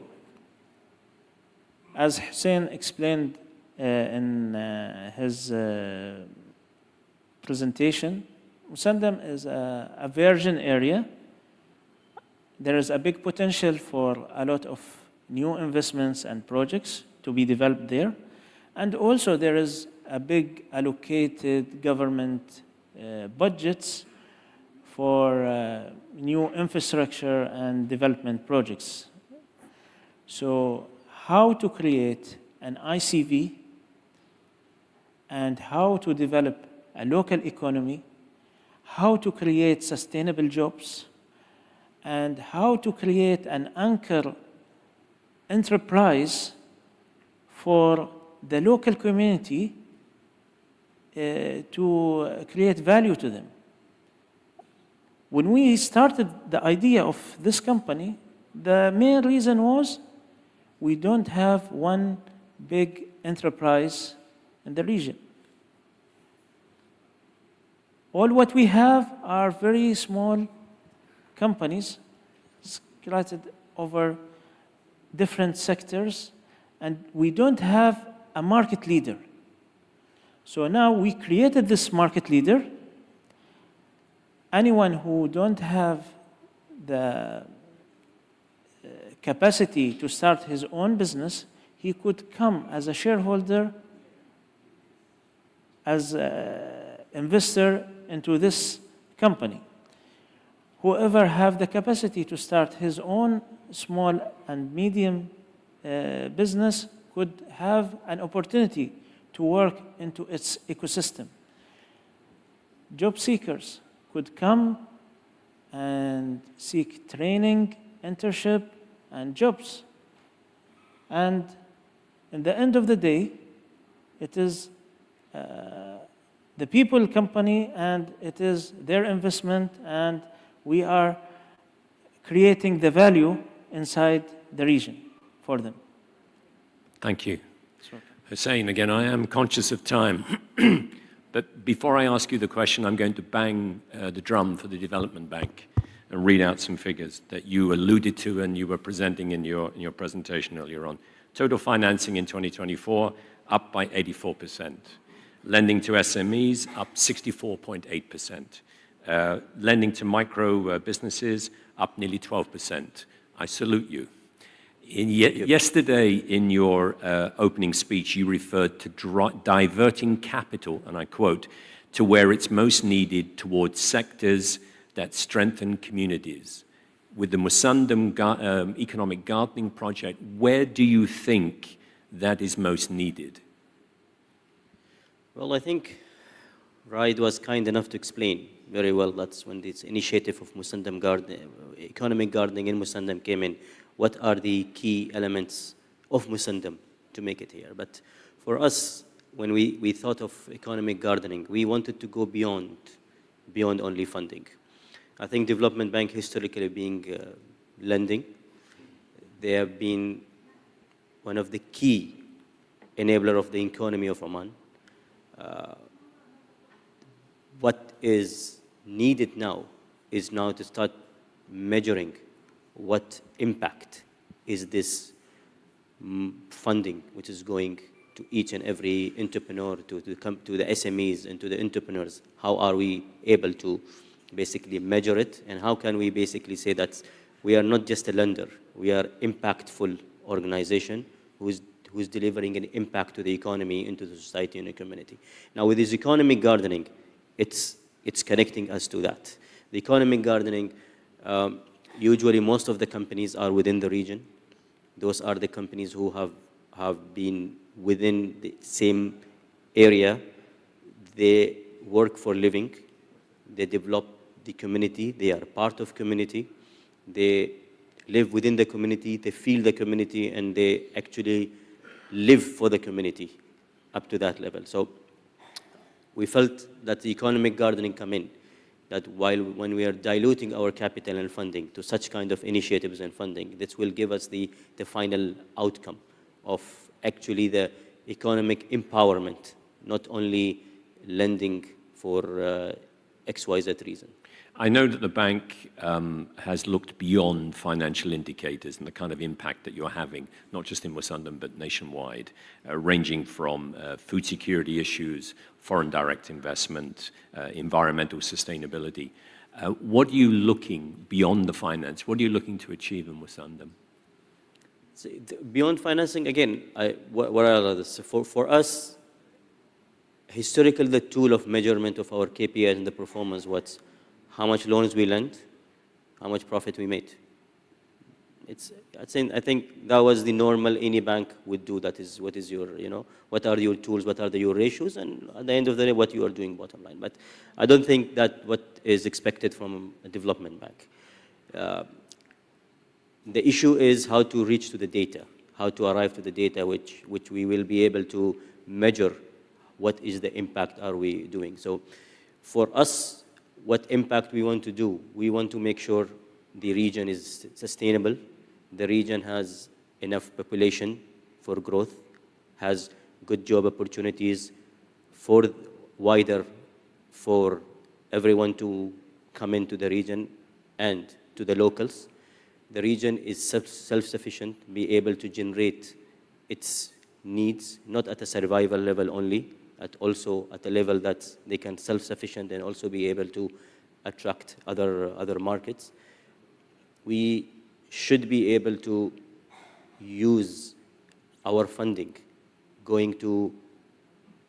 Speaker 3: As Hussein explained in his presentation, Musandam is a virgin area. There is a big potential for a lot of new investments and projects to be developed there. And also there is a big allocated government budgets for new infrastructure and development projects. So how to create an ICV and how to develop a local economy, how to create sustainable jobs, and how to create an anchor enterprise for the local community to create value to them. When we started the idea of this company, the main reason was we don't have one big enterprise in the region. All what we have are very small companies scattered over different sectors, and we don't have a market leader. So now we created this market leader. Anyone who don't have the capacity to start his own business, he could come as a shareholder, as an investor into this company. Whoever have the capacity to start his own small and medium business could have an opportunity to work into its ecosystem. Job seekers could come and seek training, internship, and jobs. And in the end of the day, it is the people company, and it is their investment, and we are creating the value inside the region for them.
Speaker 5: Thank you. Hussein, again, I am conscious of time. But before I ask you the question, I'm going to bang the drum for the development bank and read out some figures that you alluded to and you were presenting in your presentation earlier on. Total financing in 2024, up by 84%. Lending to SMEs, up 64.8%. Lending to micro businesses, up nearly 12%. I salute you. Yesterday, in your opening speech, you referred to diverting capital, and I quote, to where it's most needed towards sectors that strengthen communities. With the Musandam Economic Gardening Project, where do you think that is most needed?
Speaker 4: Well, I think Raid was kind enough to explain very well. That's when this initiative of Musandam economic gardening in Musandam came in. What are the key elements of Musandam to make it here? But for us, when we thought of economic gardening, we wanted to go beyond only funding. I think Development Bank historically being lending, they have been one of the key enabler of the economy of Oman. What is needed now is now to start measuring what impact is this funding which is going to each and every entrepreneur, to the SMEs and to the entrepreneurs? How are we able to basically measure it, and how can we basically say that we are not just a lender, we are impactful organization who's delivering an impact to the economy, into the society and the community? Now with this economic gardening, it's connecting us to that. The economic gardening, usually most of the companies are within the region. Those are the companies who have been within the same area. They work for living. They develop the community. They are part of community. They live within the community. They feel the community, and they actually live for the community up to that level. So we felt that the economic gardening come in, that when we are diluting our capital and funding to such kind of initiatives and funding, this will give us the final outcome of actually the economic empowerment, not only lending for XYZ reason.
Speaker 5: I know that the bank has looked beyond financial indicators and the kind of impact that you're having, not just in Musandam, but nationwide, ranging from food security issues, foreign direct investment, environmental sustainability. What are you looking beyond the finance? What are you looking to achieve in Musandam?
Speaker 4: So, beyond financing, again, what are others? For us, historically, the tool of measurement of our KPIs and the performance was how much loans we lent, how much profit we made. I think that was the normal any bank would do. That is, what is your, what are your tools, what are your ratios, and at the end of the day, what you are doing bottom line. But I don't think that what is expected from a development bank. The issue is how to reach to the data, how to arrive to the data which we will be able to measure what is the impact are we doing. So for us, what impact we want to do, we want to make sure the region is sustainable, the region has enough population for growth, has good job opportunities for everyone to come into the region and to the locals. The region is self-sufficient, be able to generate its needs, not at a survival level only, also at a level that they can self-sufficient and also be able to attract other markets. We should be able to use our funding going to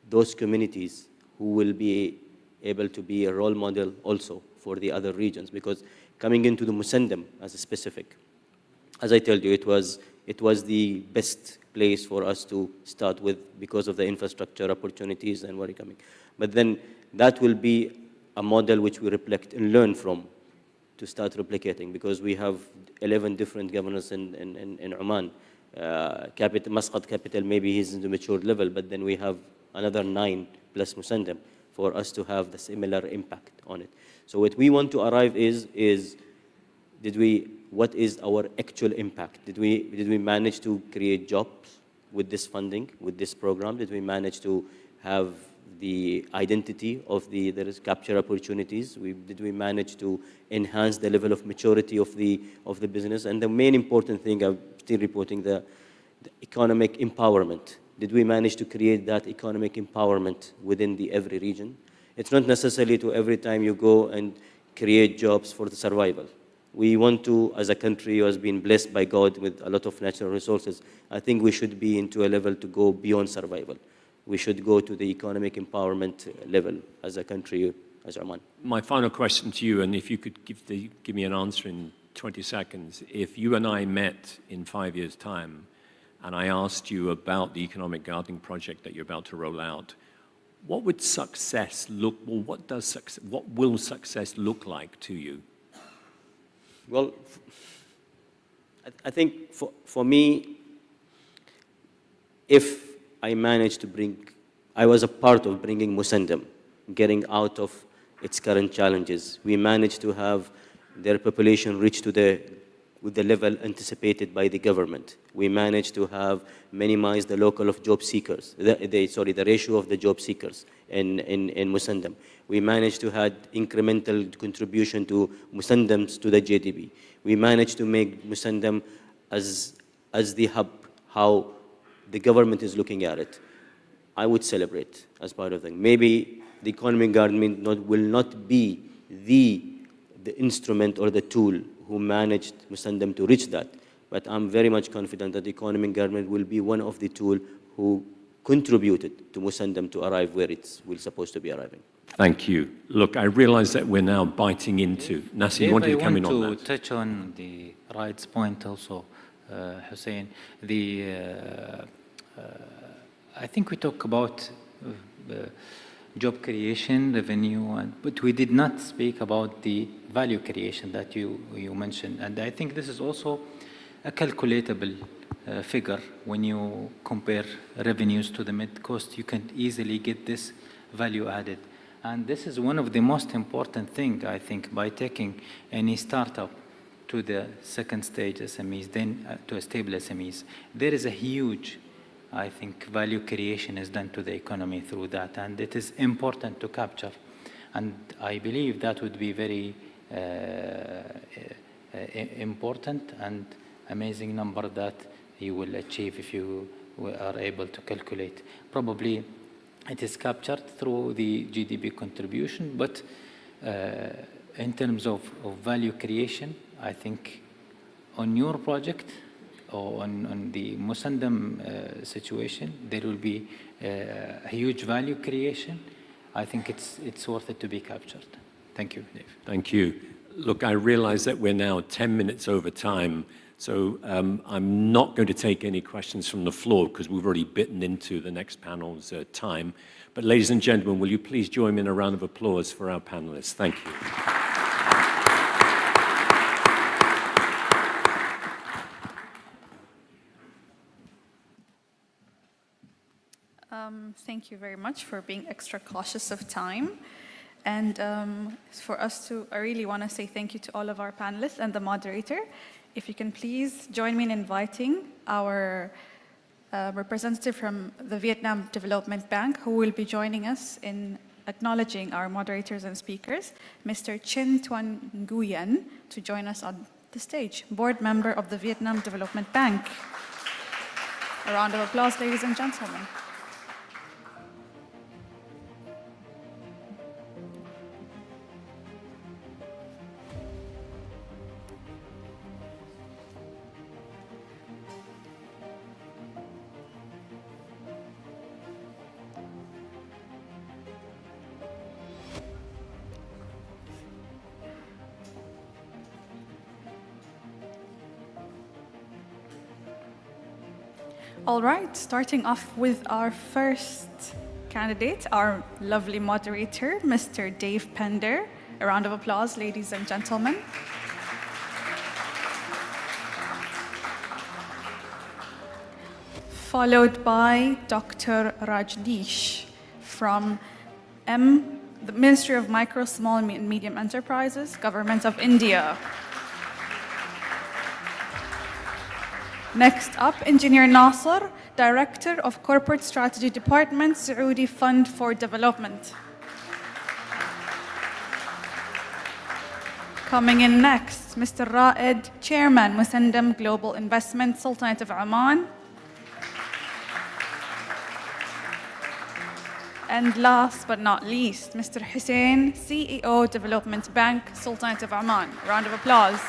Speaker 4: those communities who will be able to be a role model also for the other regions, because coming into the Musandam as a specific, as I told you, it was the best place for us to start with because of the infrastructure opportunities and what are coming. But then that will be a model which we reflect and learn from to start replicating, because we have 11 different governors in Oman. Muscat capital, maybe he's in the matured level, but then we have another 9 plus Musandam for us to have the similar impact on it. So what we want to arrive is what is our actual impact? Did we manage to create jobs with this funding, with this program? Did we manage to have the identity of the capture opportunities? Did we manage to enhance the level of maturity of the business? And the main important thing, I'm still reporting the economic empowerment. Did we manage to create that economic empowerment within every region? It's not necessarily to every time you go and create jobs for the survival. We want to, as a country who has been blessed by God with a lot of natural resources, I think we should be into a level to go beyond survival. We should go to the economic empowerment level as a country, as Oman.
Speaker 5: My final question to you, and if you could give me an answer in 20 seconds. If you and I met in 5 years' time, and I asked you about the economic gardening project that you're about to roll out, what would success look, or what will success look like to you?
Speaker 4: Well, I think for me, if I managed to I was a part of bringing Musandam, getting out of its current challenges. We managed to have their population reach to with the level anticipated by the government. We managed to have minimized the local of job seekers, the ratio of the job seekers in Musandam. We managed to have incremental contribution to Musandams to the GDP. We managed to make Musandam as as the hub, how the government is looking at it, I would celebrate as part of the thing. Maybe the economic government will not be the instrument or the tool who managed Musandam to reach that, but I'm very much confident that the economic government will be one of the tools who contributed to Musandam to arrive where it's supposed to be arriving.
Speaker 5: Thank you. Look, I realize that we're now biting into. Nasser, you wanted to come in on that?
Speaker 1: I want to touch on the rights point also, Hussein. I think we talk about job creation, revenue, but we did not speak about the value creation that you mentioned. And I think this is also a calculatable figure. When you compare revenues to the mid-cost, you can easily get this value added. And this is one of the most important things, I think, by taking any startup to the second stage SMEs, then to a stable SMEs. There is a huge, I think, value creation is done to the economy through that, and it is important to capture. And I believe that would be very important and amazing number that you will achieve if you are able to calculate. Probably it is captured through the GDP contribution, but in terms of value creation, I think on your project or on the Musandam situation, there will be a huge value creation. I think it's worth it to be captured. Thank you, Dave.
Speaker 5: Thank you. Look, I realize that we're now 10 minutes over time, so I'm not going to take any questions from the floor because we've already bitten into the next panel's time. But ladies and gentlemen, will you please join me in a round of applause for our panelists? Thank you.
Speaker 2: Thank you very much for being extra cautious of time. And for us to, I really want to say thank you to all of our panelists and the moderator. If you can please join me in inviting our representative from the Vietnam Development Bank, who will be joining us in acknowledging our moderators and speakers, Mr. Chin Tuan Nguyen, to join us on the stage, board member of the Vietnam Development Bank. A round of applause, ladies and gentlemen. All right, starting off with our first candidate, our lovely moderator, Mr. Dave Pender. A round of applause, ladies and gentlemen. Followed by Dr. Rajneesh from the Ministry of Micro, Small and Medium Enterprises, Government of India. Next up, Engineer Nasser, Director of Corporate Strategy Department, Saudi Fund for Development. Coming in next, Mr. Raed, Chairman, Musandam Global Investment, Sultanate of Oman. And last but not least, Mr. Hussein, CEO, Development Bank, Sultanate of Oman. A round of applause.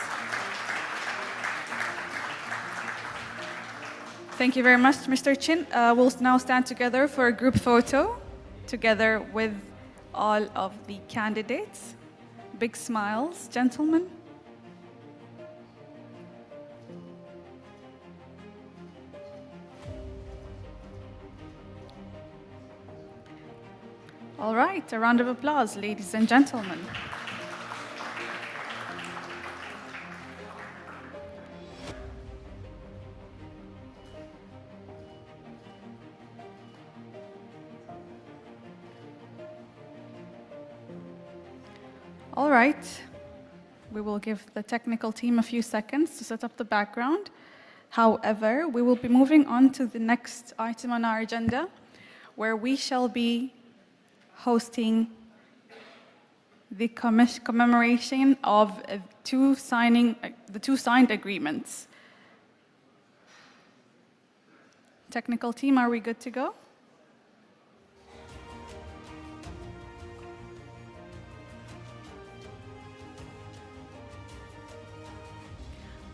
Speaker 2: Thank you very much, Mr. Chin. We'll now stand together for a group photo, together with all of the candidates. Big smiles, gentlemen. All right, a round of applause, ladies and gentlemen. All right, we will give the technical team a few seconds to set up the background. However, we will be moving on to the next item on our agenda, where we shall be hosting the commemoration of the two signed agreements. Technical team, are we good to go?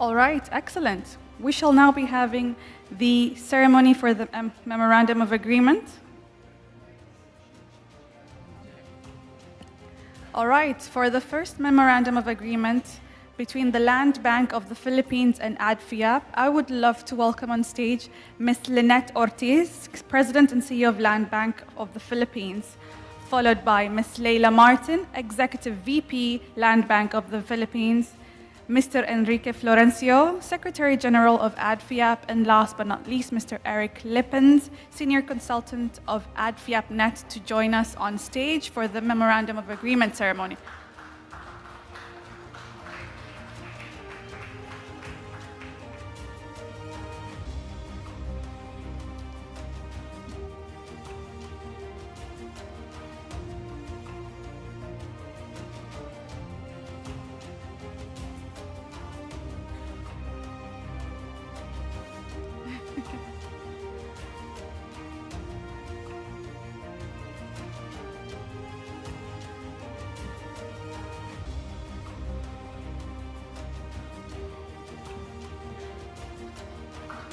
Speaker 2: All right, excellent. We shall now be having the ceremony for the Memorandum of Agreement. All right, for the first Memorandum of Agreement between the Land Bank of the Philippines and ADFIAP, I would love to welcome on stage Ms. Lynette Ortiz, President and CEO of Land Bank of the Philippines, followed by Ms. Leila Martin, Executive VP, Land Bank of the Philippines, Mr. Enrique Florencio, Secretary General of ADFIAP, and last but not least, Mr. Eric Lippens, Senior Consultant of ADFIAP Net, to join us on stage for the Memorandum of Agreement ceremony.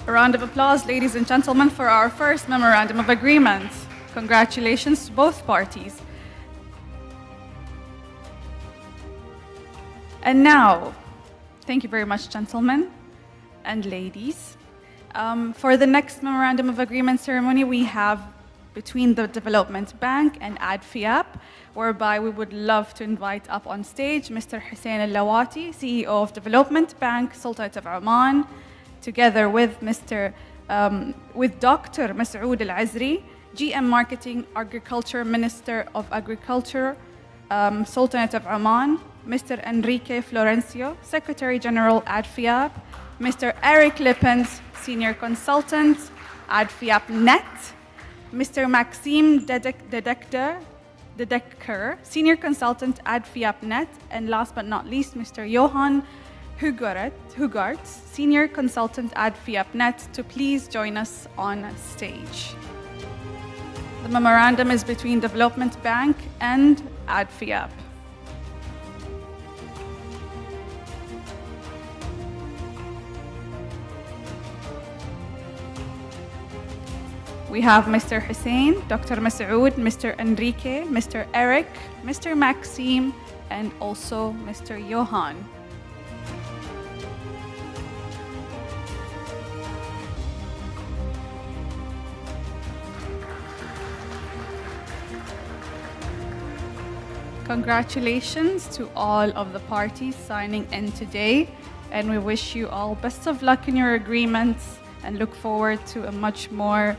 Speaker 2: A round of applause, ladies and gentlemen, for our first Memorandum of Agreement. Congratulations to both parties. And now, thank you very much, gentlemen and ladies. For the next Memorandum of Agreement ceremony, we have between the Development Bank and ADFIAP, whereby we would love to invite up on stage Mr. Hussein Al-Lawati, CEO of Development Bank, Sultanate of Oman, together with Dr. Masoud Al-Azri, GM Marketing Agriculture, Minister of Agriculture, Sultanate of Oman, Mr. Enrique Florencio, Secretary General ADFIAP, Mr. Eric Lippens, Senior Consultant, ADFIAP Net, Mr. Maxime Dedecker, Senior Consultant, ADFIAP Net, and last but not least, Mr. Johan Hugarts, Senior Consultant at ADFIAP Net, to please join us on stage. The memorandum is between Development Bank and ADFIAP. We have Mr. Hussein, Dr. Masoud, Mr. Enrique, Mr. Eric, Mr. Maxime, and also Mr. Johan. Congratulations to all of the parties signing in today, and we wish you all best of luck in your agreements and look forward to a much more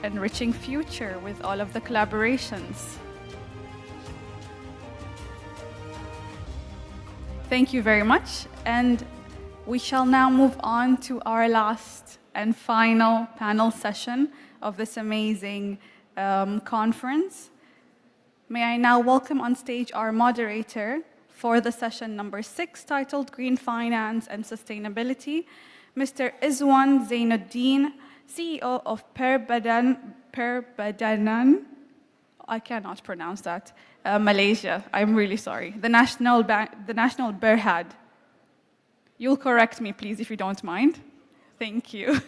Speaker 2: enriching future with all of the collaborations. Thank you very much, and we shall now move on to our last and final panel session of this amazing conference. May I now welcome on stage our moderator for the session number 6, titled Green Finance and Sustainability, Mr. Izwan Zainuddin, CEO of Perbadanan, I cannot pronounce that, Malaysia. I'm really sorry. The National Berhad. You'll correct me, please, if you don't mind. Thank you.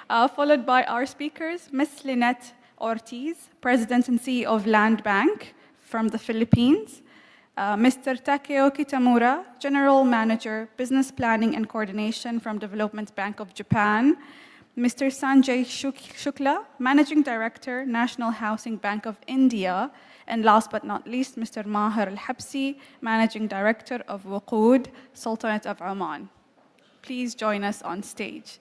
Speaker 2: Followed by our speakers, Ms. Lynette Ortiz, President and CEO of Land Bank from the Philippines, Mr. Takeo Kitamura, General Manager, Business Planning and Coordination from Development Bank of Japan, Mr. Sanjay Shukla, Managing Director, National Housing Bank of India, and last but not least, Mr. Maher Al-Habsi, Managing Director of Wuqood, Sultanate of Oman. Please join us on stage.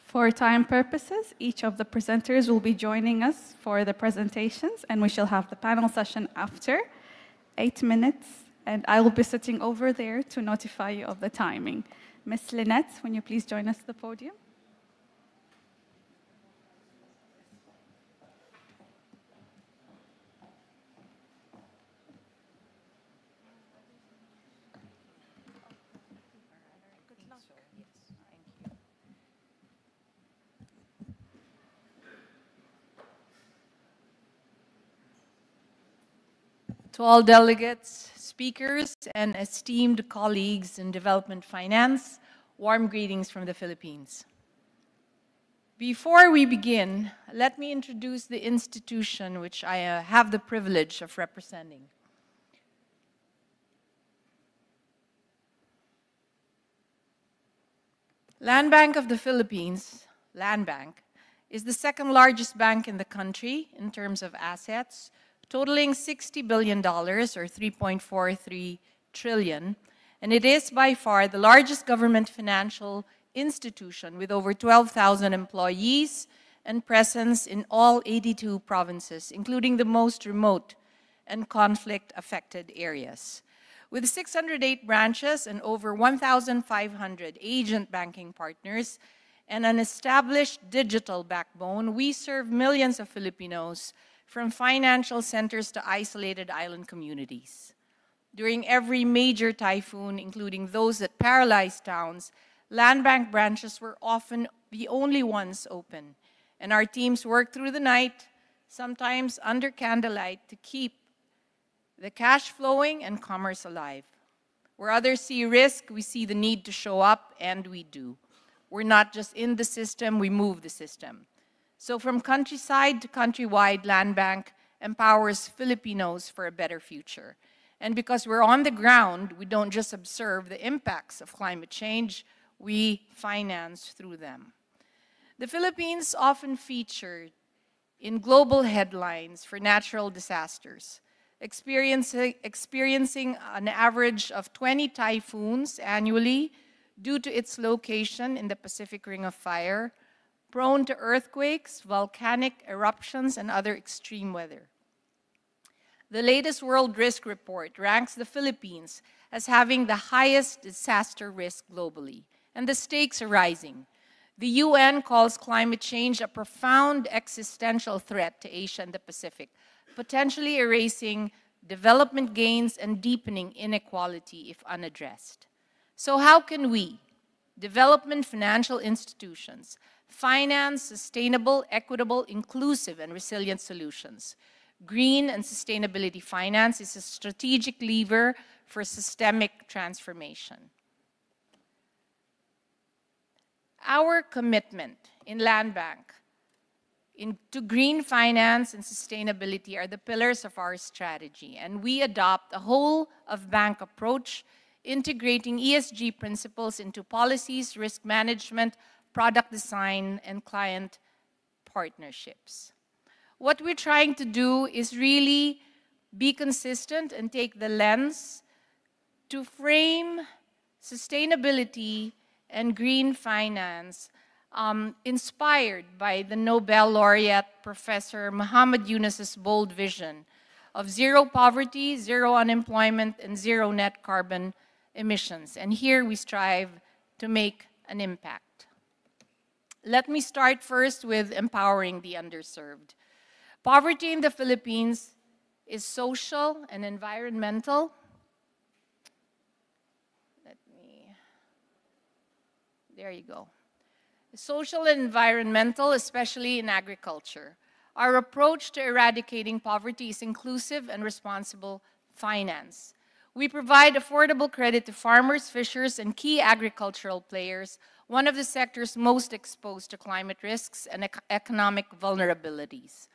Speaker 2: For time purposes, each of the presenters will be joining us for the presentations, and we shall have the panel session after 8 minutes, and I will be sitting over there to notify you of the timing. Ms. Lynette, when you please join us at the podium.
Speaker 7: To all delegates, speakers, and esteemed colleagues in development finance, warm greetings from the Philippines. Before we begin, let me introduce the institution which I have the privilege of representing. Land Bank of the Philippines, Land Bank, is the second largest bank in the country in terms of assets, totaling $60 billion or 3.43 trillion, and it is by far the largest government financial institution with over 12,000 employees and presence in all 82 provinces, including the most remote and conflict-affected areas. With 608 branches and over 1,500 agent banking partners and an established digital backbone, we serve millions of Filipinos from financial centers to isolated island communities. During every major typhoon, including those that paralyzed towns, Land Bank branches were often the only ones open, and our teams worked through the night, sometimes under candlelight, to keep the cash flowing and commerce alive. Where others see risk, we see the need to show up, and we do. We're not just in the system, we move the system. So from countryside to countrywide, Land Bank empowers Filipinos for a better future. And because we're on the ground, we don't just observe the impacts of climate change, we finance through them. The Philippines often featured in global headlines for natural disasters, experiencing an average of 20 typhoons annually due to its location in the Pacific Ring of Fire, prone to earthquakes, volcanic eruptions, and other extreme weather. The latest World Risk Report ranks the Philippines as having the highest disaster risk globally, and the stakes are rising. The UN calls climate change a profound existential threat to Asia and the Pacific, potentially erasing development gains and deepening inequality if unaddressed. So how can we, development financial institutions, finance sustainable, equitable, inclusive, and resilient solutions? Green and sustainability finance is a strategic lever for systemic transformation. Our commitment in Land Bank to green finance and sustainability are the pillars of our strategy, and we adopt a whole-of-bank approach, integrating ESG principles into policies, risk management, product design, and client partnerships. What we're trying to do is really be consistent and take the lens to frame sustainability and green finance inspired by the Nobel laureate Professor Muhammad Yunus's bold vision of zero poverty, zero unemployment, and zero net carbon emissions. And here we strive to make an impact. Let me start first with empowering the underserved. Poverty in the Philippines is social and environmental. There you go. Social and environmental, especially in agriculture. Our approach to eradicating poverty is inclusive and responsible finance. We provide affordable credit to farmers, fishers, and key agricultural players, one of the sectors most exposed to climate risks and economic vulnerabilities.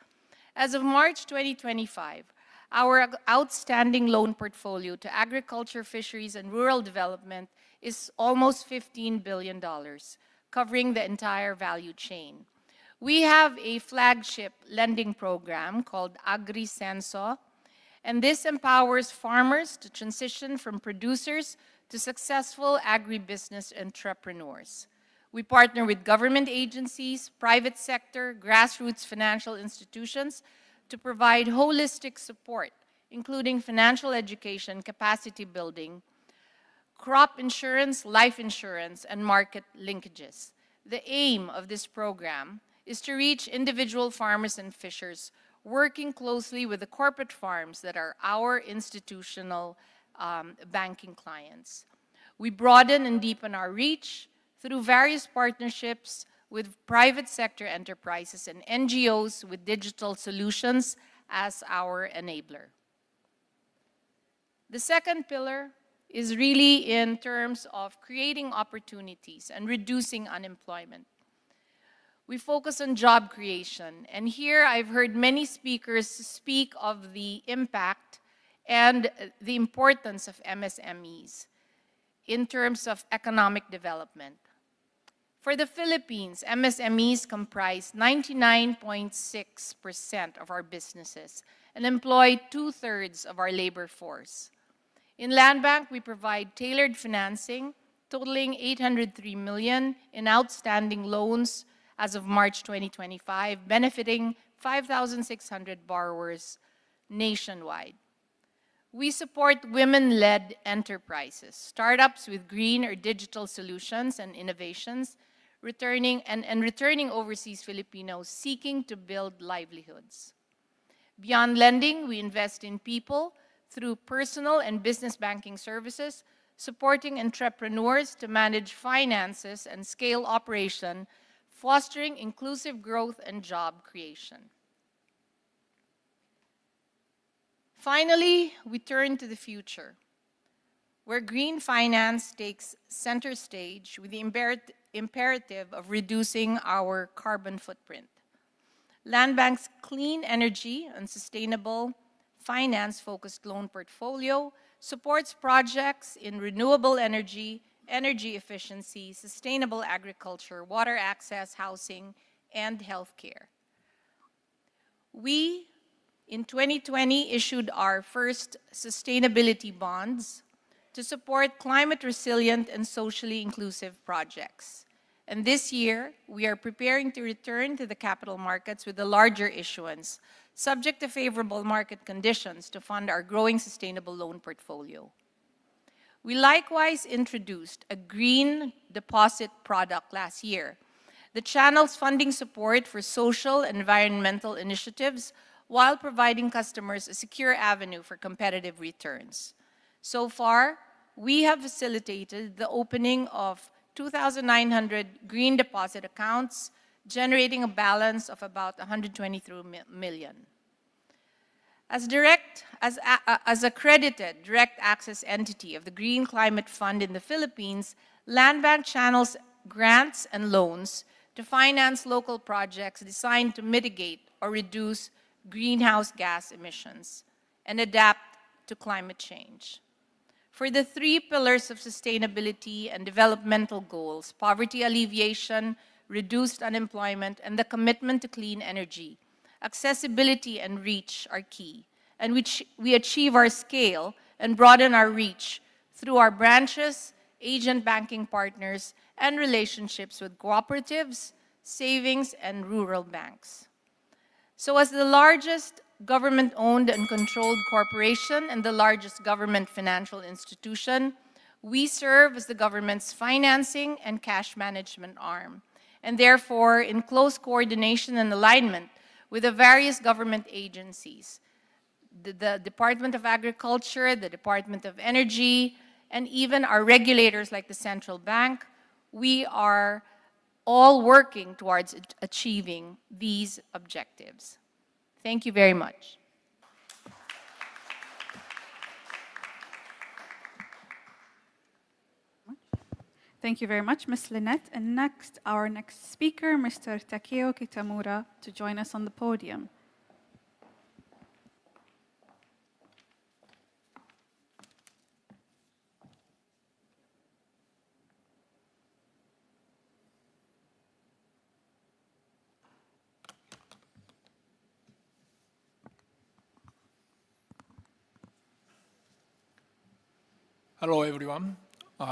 Speaker 7: As of March 2025, our outstanding loan portfolio to agriculture, fisheries, and rural development is almost $15 billion, covering the entire value chain. We have a flagship lending program called Agri-Censo, and this empowers farmers to transition from producers to successful agribusiness entrepreneurs. We partner with government agencies, private sector, grassroots financial institutions to provide holistic support, including financial education, capacity building, crop insurance, life insurance, and market linkages. The aim of this program is to reach individual farmers and fishers working closely with the corporate farms that are our institutional banking clients. We broaden and deepen our reach through various partnerships with private sector enterprises and NGOs with digital solutions as our enabler. The second pillar is really in terms of creating opportunities and reducing unemployment. We focus on job creation, and here I've heard many speakers speak of the impact and the importance of MSMEs in terms of economic development. For the Philippines, MSMEs comprise 99.6% of our businesses and employ 2/3 of our labor force. In Land Bank, we provide tailored financing totaling 803 million in outstanding loans as of March 2025, benefiting 5,600 borrowers nationwide. We support women-led enterprises, startups with green or digital solutions and innovations, returning overseas Filipinos seeking to build livelihoods. Beyond lending, we invest in people through personal and business banking services, supporting entrepreneurs to manage finances and scale operation, fostering inclusive growth and job creation. Finally, we turn to the future, where green finance takes center stage with the imperative of reducing our carbon footprint. Land Bank's clean energy and sustainable finance-focused loan portfolio supports projects in renewable energy, energy efficiency, sustainable agriculture, water access, housing, and healthcare. We, in 2020, issued our first sustainability bonds to support climate-resilient and socially inclusive projects. And this year, we are preparing to return to the capital markets with a larger issuance, subject to favorable market conditions to fund our growing sustainable loan portfolio. We likewise introduced a green deposit product last year that channels funding support for social and environmental initiatives while providing customers a secure avenue for competitive returns. So far, we have facilitated the opening of 2,900 green deposit accounts, generating a balance of about 123 million. As accredited direct access entity of the Green Climate Fund in the Philippines, Land Bank channels grants and loans to finance local projects designed to mitigate or reduce greenhouse gas emissions and adapt to climate change. For the 3 pillars of sustainability and developmental goals, poverty alleviation, reduced unemployment, and the commitment to clean energy, accessibility and reach are key, and we achieve our scale and broaden our reach through our branches, agent banking partners, and relationships with cooperatives, savings, and rural banks. So as the largest government-owned and controlled corporation and the largest government financial institution, we serve as the government's financing and cash management arm, and therefore in close coordination and alignment with the various government agencies, the Department of Agriculture, the Department of Energy, and even our regulators like the Central Bank, we are all working towards achieving these objectives. Thank you very much.
Speaker 2: Thank you very much, Ms. Lynette. And next, our next speaker, Mr. Takeo Kitamura, to join us on the podium.
Speaker 8: Hello, everyone.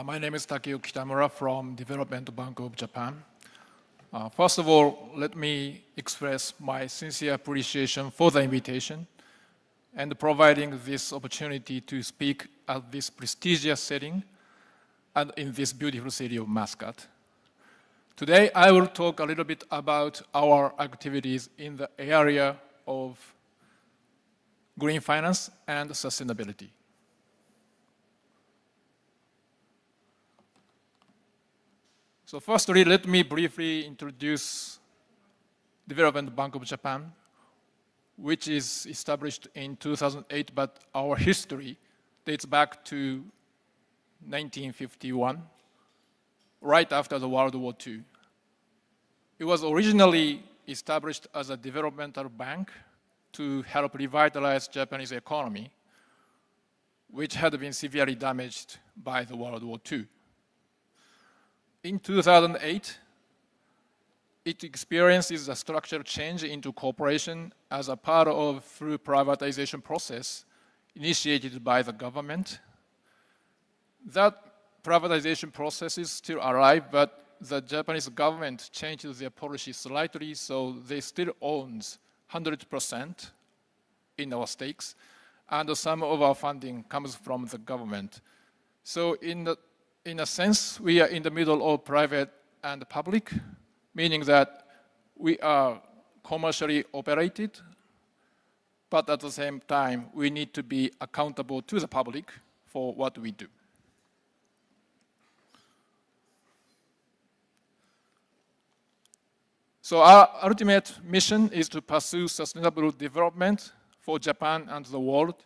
Speaker 8: My name is Takeo Kitamura from Development Bank of Japan. First of all, let me express my sincere appreciation for the invitation and providing this opportunity to speak at this prestigious setting and in this beautiful city of Muscat. Today, I will talk a little bit about our activities in the area of green finance and sustainability. So firstly, let me briefly introduce Development Bank of Japan, which is established in 2008, but our history dates back to 1951, right after the World War II. It was originally established as a developmental bank to help revitalize Japanese economy, which had been severely damaged by the World War II. In 2008, it experiences a structural change into corporation as a part of full privatization process initiated by the government. That privatization process is still alive, but the Japanese government changed their policy slightly, so they still owns 100% in our stakes, and some of our funding comes from the government. So in a sense, we are in the middle of private and public, meaning that we are commercially operated, but at the same time, we need to be accountable to the public for what we do. So our ultimate mission is to pursue sustainable development for Japan and the world.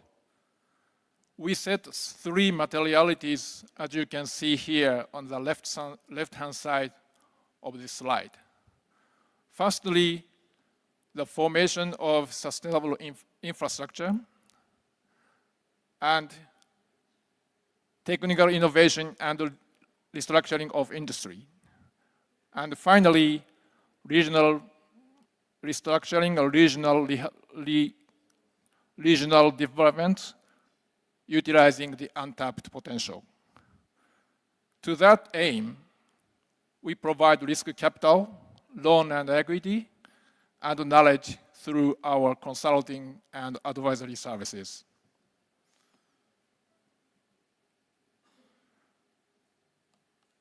Speaker 8: We set 3 materialities, as you can see here on the left-hand side of this slide. Firstly, the formation of sustainable infrastructure and technical innovation and restructuring of industry. And finally, regional restructuring or regional development utilizing the untapped potential. To that aim, we provide risk capital, loan and equity, and knowledge through our consulting and advisory services.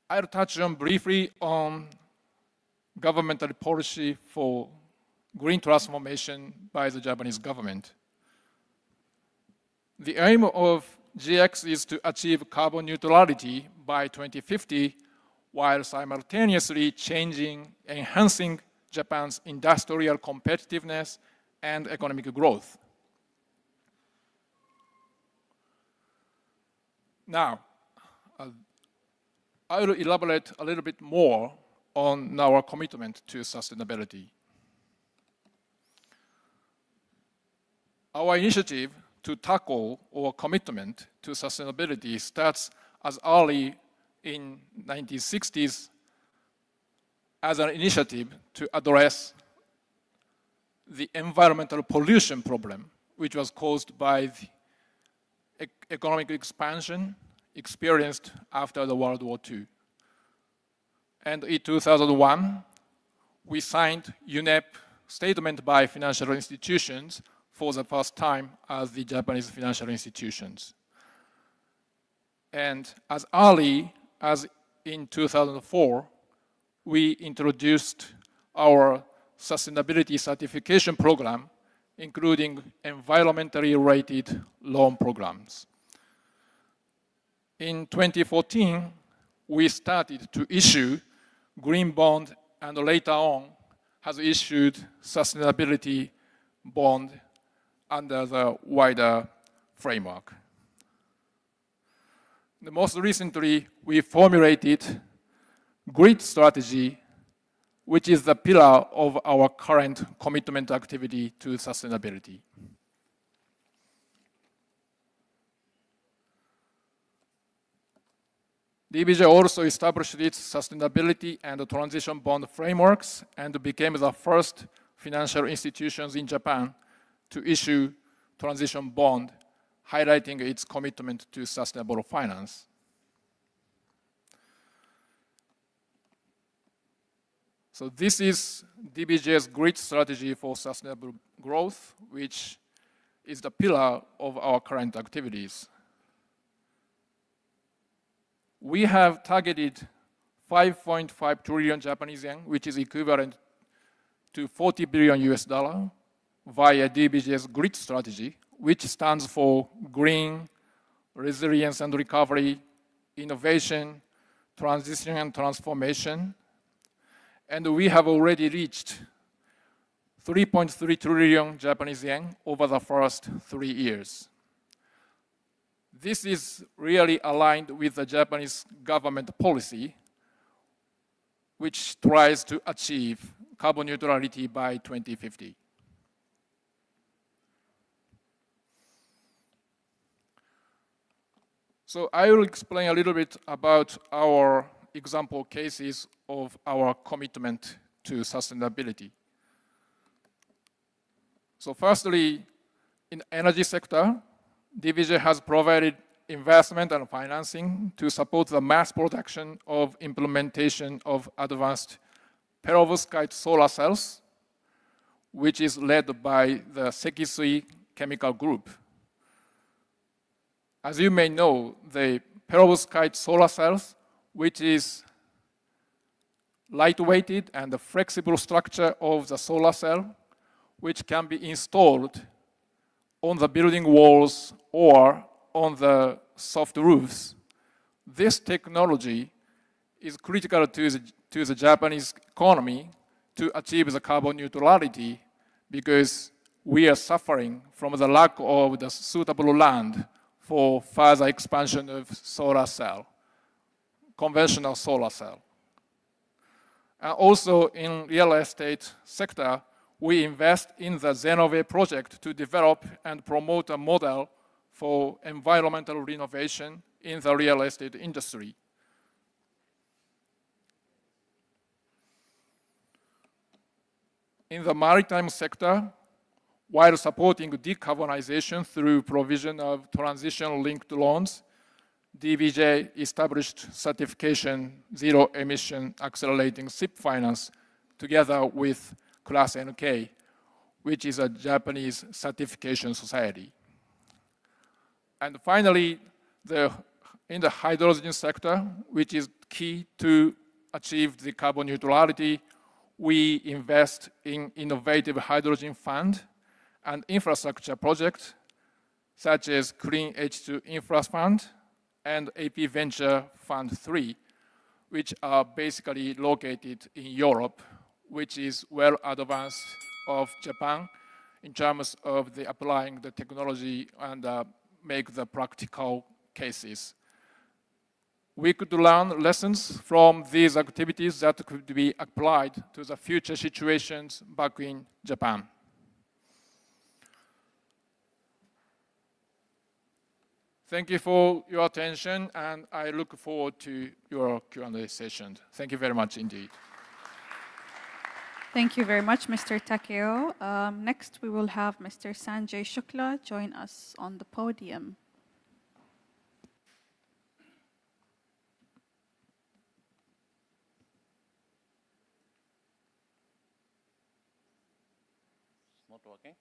Speaker 8: I'll touch on briefly on governmental policy for green transformation by the Japanese government. The aim of GX is to achieve carbon neutrality by 2050 while simultaneously enhancing Japan's industrial competitiveness and economic growth. Now, I will elaborate a little bit more on our commitment to sustainability. Our initiative to tackle our commitment to sustainability starts as early in 1960s as an initiative to address the environmental pollution problem, which was caused by the economic expansion experienced after the World War II. And in 2001, we signed UNEP statement by financial institutions for the first time as the Japanese financial institutions. And as early as in 2004, we introduced our sustainability certification program, including environmentally rated loan programs. In 2014, we started to issue green bond, and later on has issued sustainability bond under the wider framework. Most recently, we formulated GRID strategy, which is the pillar of our current commitment activity to sustainability. DBJ also established its sustainability and transition bond frameworks and became the first financial institutions in Japan to issue transition bond, highlighting its commitment to sustainable finance. So this is DBJ's GRID strategy for sustainable growth, which is the pillar of our current activities. We have targeted 5.5 trillion Japanese yen, which is equivalent to 40 billion US dollar via DBJ's GRID strategy, which stands for Green, Resilience and Recovery, Innovation, Transition and Transformation. And we have already reached 3.3 trillion Japanese yen over the first 3 years. This is really aligned with the Japanese government policy, which tries to achieve carbon neutrality by 2050. So I will explain a little bit about our example cases of our commitment to sustainability. So firstly, in energy sector, DVJ has provided investment and financing to support the mass production of implementation of advanced perovskite solar cells, which is led by the Sekisui Chemical Group. As you may know, the perovskite solar cells, which is lightweighted and the flexible structure of the solar cell, which can be installed on the building walls or on the soft roofs. This technology is critical to the Japanese economy to achieve the carbon neutrality because we are suffering from the lack of the suitable land for further expansion of solar cell, conventional solar cell. And also in real estate sector, we invest in the Zenove project to develop and promote a model for environmental renovation in the real estate industry. In the maritime sector, while supporting decarbonization through provision of transition-linked loans, DVJ established certification Zero Emission Accelerating SIP Finance together with Class NK, which is a Japanese certification society. And finally, in the hydrogen sector, which is key to achieve the carbon neutrality, we invest in innovative hydrogen fund and infrastructure projects such as Clean H2 Infra Fund and AP Venture Fund 3, which are basically located in Europe, which is well advanced of Japan in terms of the applying the technology and make the practical cases. We could learn lessons from these activities that could be applied to the future situations back in Japan. Thank you for your attention, and I look forward to your Q&A session. Thank you very much indeed.
Speaker 2: Thank you very much, Mr. Takeo. Next, we will have Mr. Sanjay Shukla join us on the podium.
Speaker 9: It's not working.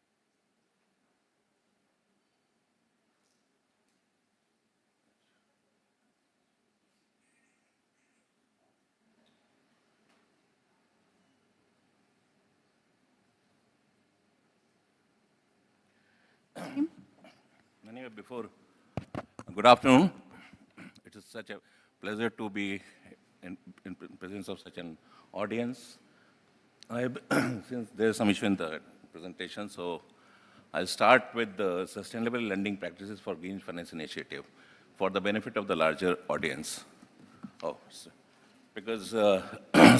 Speaker 9: Anyway, good afternoon. It is such a pleasure to be in presence of such an audience. Since there is some issue in the presentation, so I'll start with the sustainable lending practices for green finance initiative for the benefit of the larger audience. Because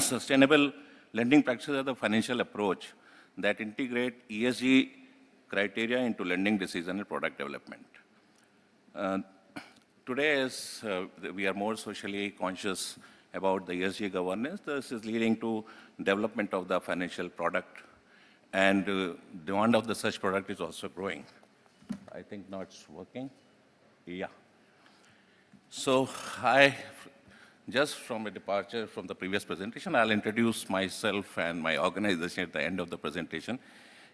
Speaker 9: sustainable lending practices are the financial approach that integrate ESG criteria into lending decision and product development. Today, as we are more socially conscious about the ESG governance, this is leading to development of the financial product, and demand of the such product is also growing. I think now it's working. Yeah. So just from a departure from the previous presentation, I'll introduce myself and my organization at the end of the presentation.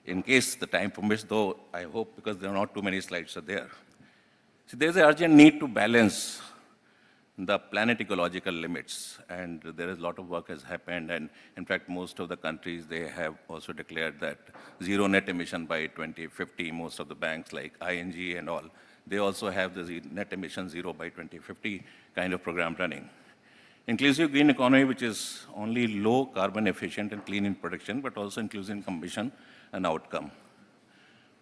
Speaker 9: In case the time permits, though, I hope, because there are not too many slides are there. So there's an urgent need to balance the planet ecological limits, and there is a lot of work has happened, and in fact, most of the countries, they have also declared that zero net emission by 2050. Most of the banks like ING and all, they also have the net emission zero by 2050 kind of program running. Inclusive green economy, which is only low carbon efficient and clean in production, but also inclusive in consumption and outcome.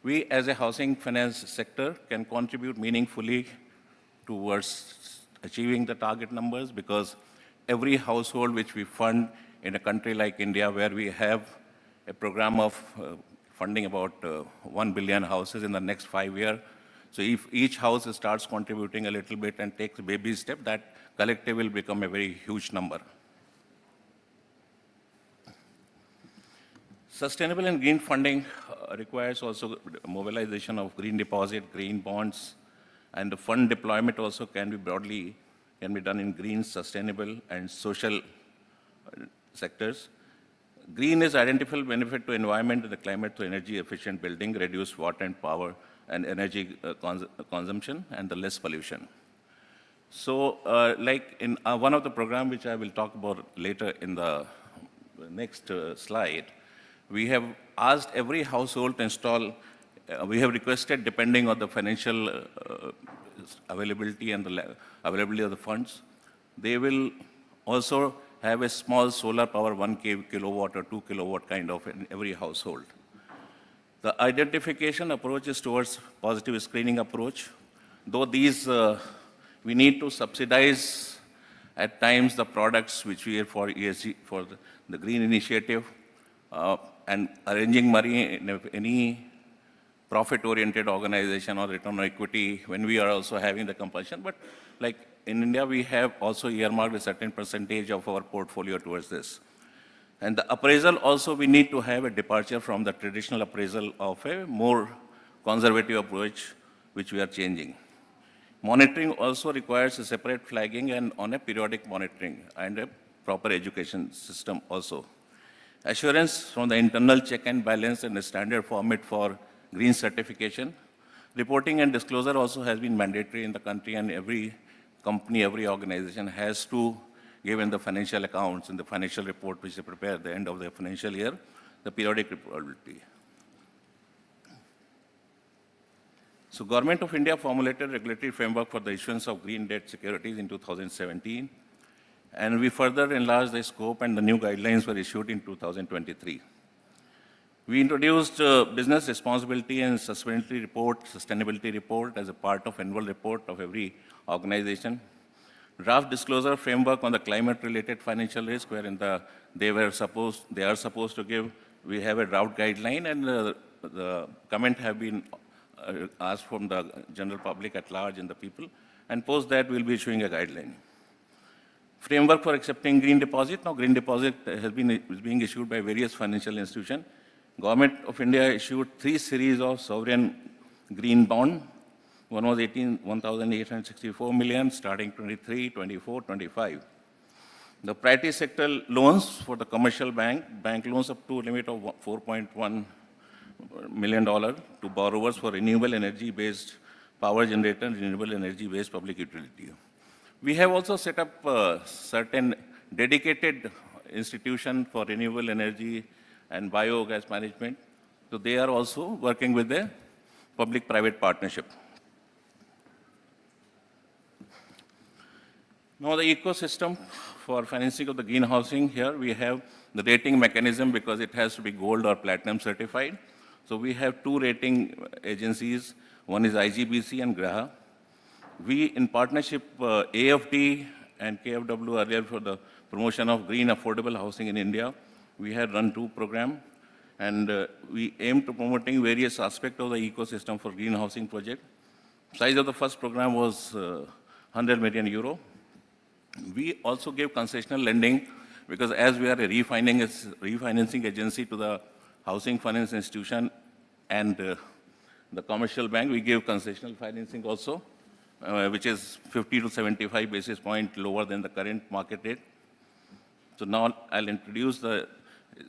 Speaker 9: We, as a housing finance sector, can contribute meaningfully towards achieving the target numbers, because every household which we fund in a country like India, where we have a program of funding about 1 billion houses in the next 5 years. So if each house starts contributing a little bit and takes a baby step, that collective will become a very huge number. Sustainable and green funding requires also mobilization of green deposit, green bonds, and the fund deployment also can be done in green, sustainable, and social sectors. Green is identifiable benefit to environment and the climate through energy efficient building, reduced water and power and energy consumption, and the less pollution. So like in one of the program which I will talk about later in the next slide, we have asked every household to install, we have requested, depending on the financial availability and the availability of the funds, they will also have a small solar power 1 kilowatt or 2 kilowatt kind of in every household. The identification approach is towards positive screening approach. Though these, we need to subsidize at times the products which we have for ESG, for the green initiative, and arranging money in any profit-oriented organization or return on equity when we are also having the compulsion. But like in India, we have also earmarked a certain percentage of our portfolio towards this. And the appraisal also, we need to have a departure from the traditional appraisal of a more conservative approach, which we are changing. Monitoring also requires a separate flagging and on a periodic monitoring and a proper education system also. Assurance from the internal check and balance and a standard format for green certification. Reporting and disclosure also has been mandatory in the country, and every company, every organization has to give in the financial accounts in the financial report which they prepare at the end of the financial year, the periodic reportability. So Government of India formulated regulatory framework for the issuance of green debt securities in 2017, and we further enlarged the scope, and the new guidelines were issued in 2023. We introduced business responsibility and sustainability report as a part of annual report of every organization. Draft disclosure framework on the climate-related financial risk, wherein they are supposed to give. We have a draft guideline, and the comment have been asked from the general public at large and the people, and post that we'll be issuing a guideline. Framework for accepting green deposit. Now, green deposit is being issued by various financial institutions. Government of India issued 3 series of sovereign green bond. One was 1,864 million, starting 23, 24, 25. The priority sector loans for the commercial bank loans up to a limit of $4.1 million to borrowers for renewable energy-based power generator and renewable energy-based public utility. We have also set up certain dedicated institution for renewable energy and biogas management. So they are also working with the public-private partnership. Now the ecosystem for financing of the green housing, here we have the rating mechanism because it has to be gold or platinum certified. So we have 2 rating agencies. One is IGBC and GRAHA. We, in partnership, AFD and KFW earlier for the promotion of green affordable housing in India, we had run 2 programs, and we aim to promoting various aspects of the ecosystem for green housing project. Size of the first program was 100 million euro. We also gave concessional lending because as we are a refinancing agency to the housing finance institution and the commercial bank, we give concessional financing also, which is 50 to 75 basis points lower than the current market rate. So now I'll introduce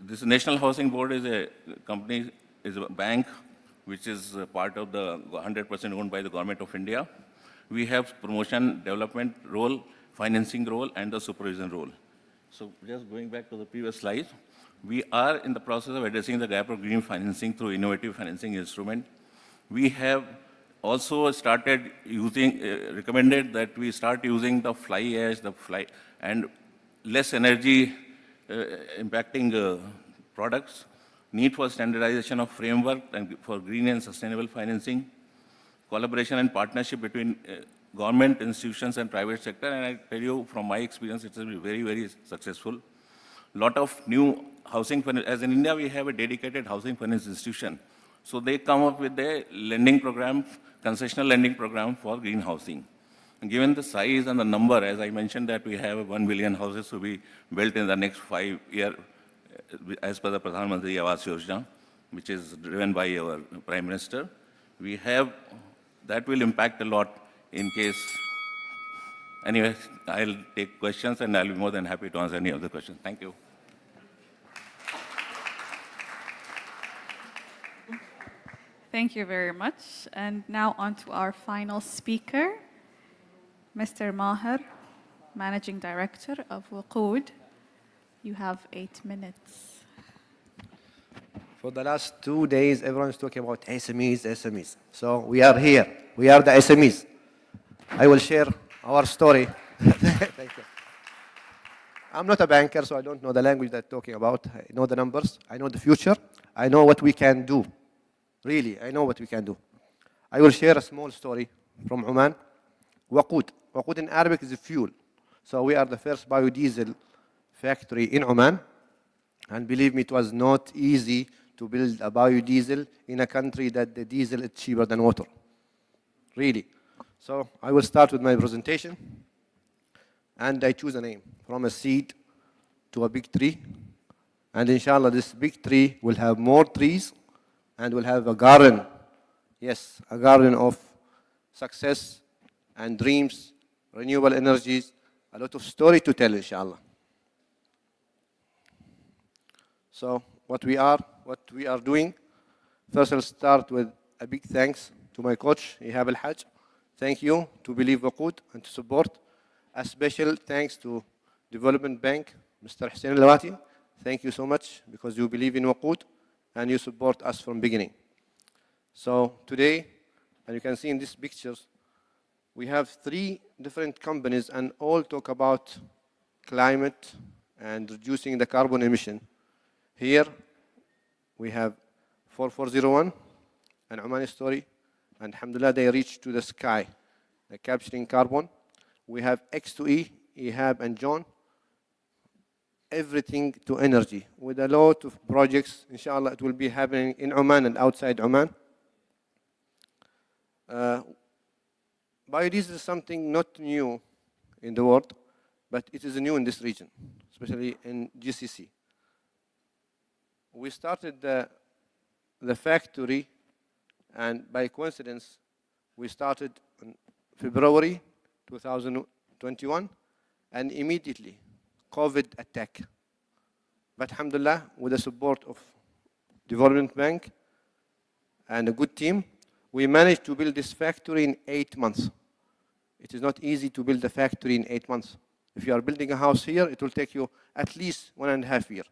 Speaker 9: this National Housing Board is a company, is a bank, which is part of the 100% owned by the Government of India. We have promotion, development role, financing role, and the supervision role. So just going back to the previous slide, we are in the process of addressing the gap of green financing through innovative financing instrument. We have also started using, recommended that we start using the fly ash, and less energy impacting products, need for standardization of framework and for green and sustainable financing, collaboration and partnership between government institutions and private sector, and I tell you from my experience, it's been very, very successful. Lot of new housing finance, as in India, we have a dedicated housing finance institution. So they come up with a lending program, concessional lending program for green housing. And given the size and the number, as I mentioned that we have 1 billion houses to be built in the next 5 years, as per the Pradhan Mantri Awas Yojana, which is driven by our Prime Minister, we have, that will impact a lot in case. Anyway, I'll take questions and I'll be more than happy to answer any of the questions. Thank you.
Speaker 2: Thank you very much. And now on to our final speaker, Mr. Maher, Managing Director of WQOD. You have 8 minutes.
Speaker 10: For the last 2 days, everyone's talking about SMEs, SMEs. So we are here. We are the SMEs. I will share our story. Thank you. I'm not a banker, so I don't know the language they're talking about. I know the numbers. I know the future. I know what we can do. Really, I know what we can do. I will share a small story from Oman. WQOD. WQOD in Arabic is fuel. So we are the first biodiesel factory in Oman. And believe me, it was not easy to build a biodiesel in a country that the diesel is cheaper than water. Really. So I will start with my presentation. And I choose a name, from a seed to a big tree. And inshallah, this big tree will have more trees and will have a garden. Yes, a garden of success and dreams, renewable energies, a lot of story to tell, inshallah. So what we are doing, first I'll start with a big thanks to my coach, Ihab Al-Haj. Thank you to believe WQOD and to support. A special thanks to Development Bank, Mr. Hussein Al-Lawati. Thank you so much because you believe in WQOD and you support us from beginning. So today, and you can see in these pictures, we have 3 different companies and all talk about climate and reducing the carbon emission. Here, we have 4401, an Omani story, and alhamdulillah, they reached to the sky, capturing carbon. We have X2E, Ihab and John, everything to energy, with a lot of projects. Inshallah, it will be happening in Oman and outside Oman. Biodiesel is something not new in the world, but it is new in this region, especially in GCC. We started the factory, and by coincidence, we started in February 2021, and immediately COVID attack. But alhamdulillah, with the support of Development Bank and a good team, we managed to build this factory in 8 months. It is not easy to build a factory in 8 months. If you are building a house here, it will take you at least 1.5 years.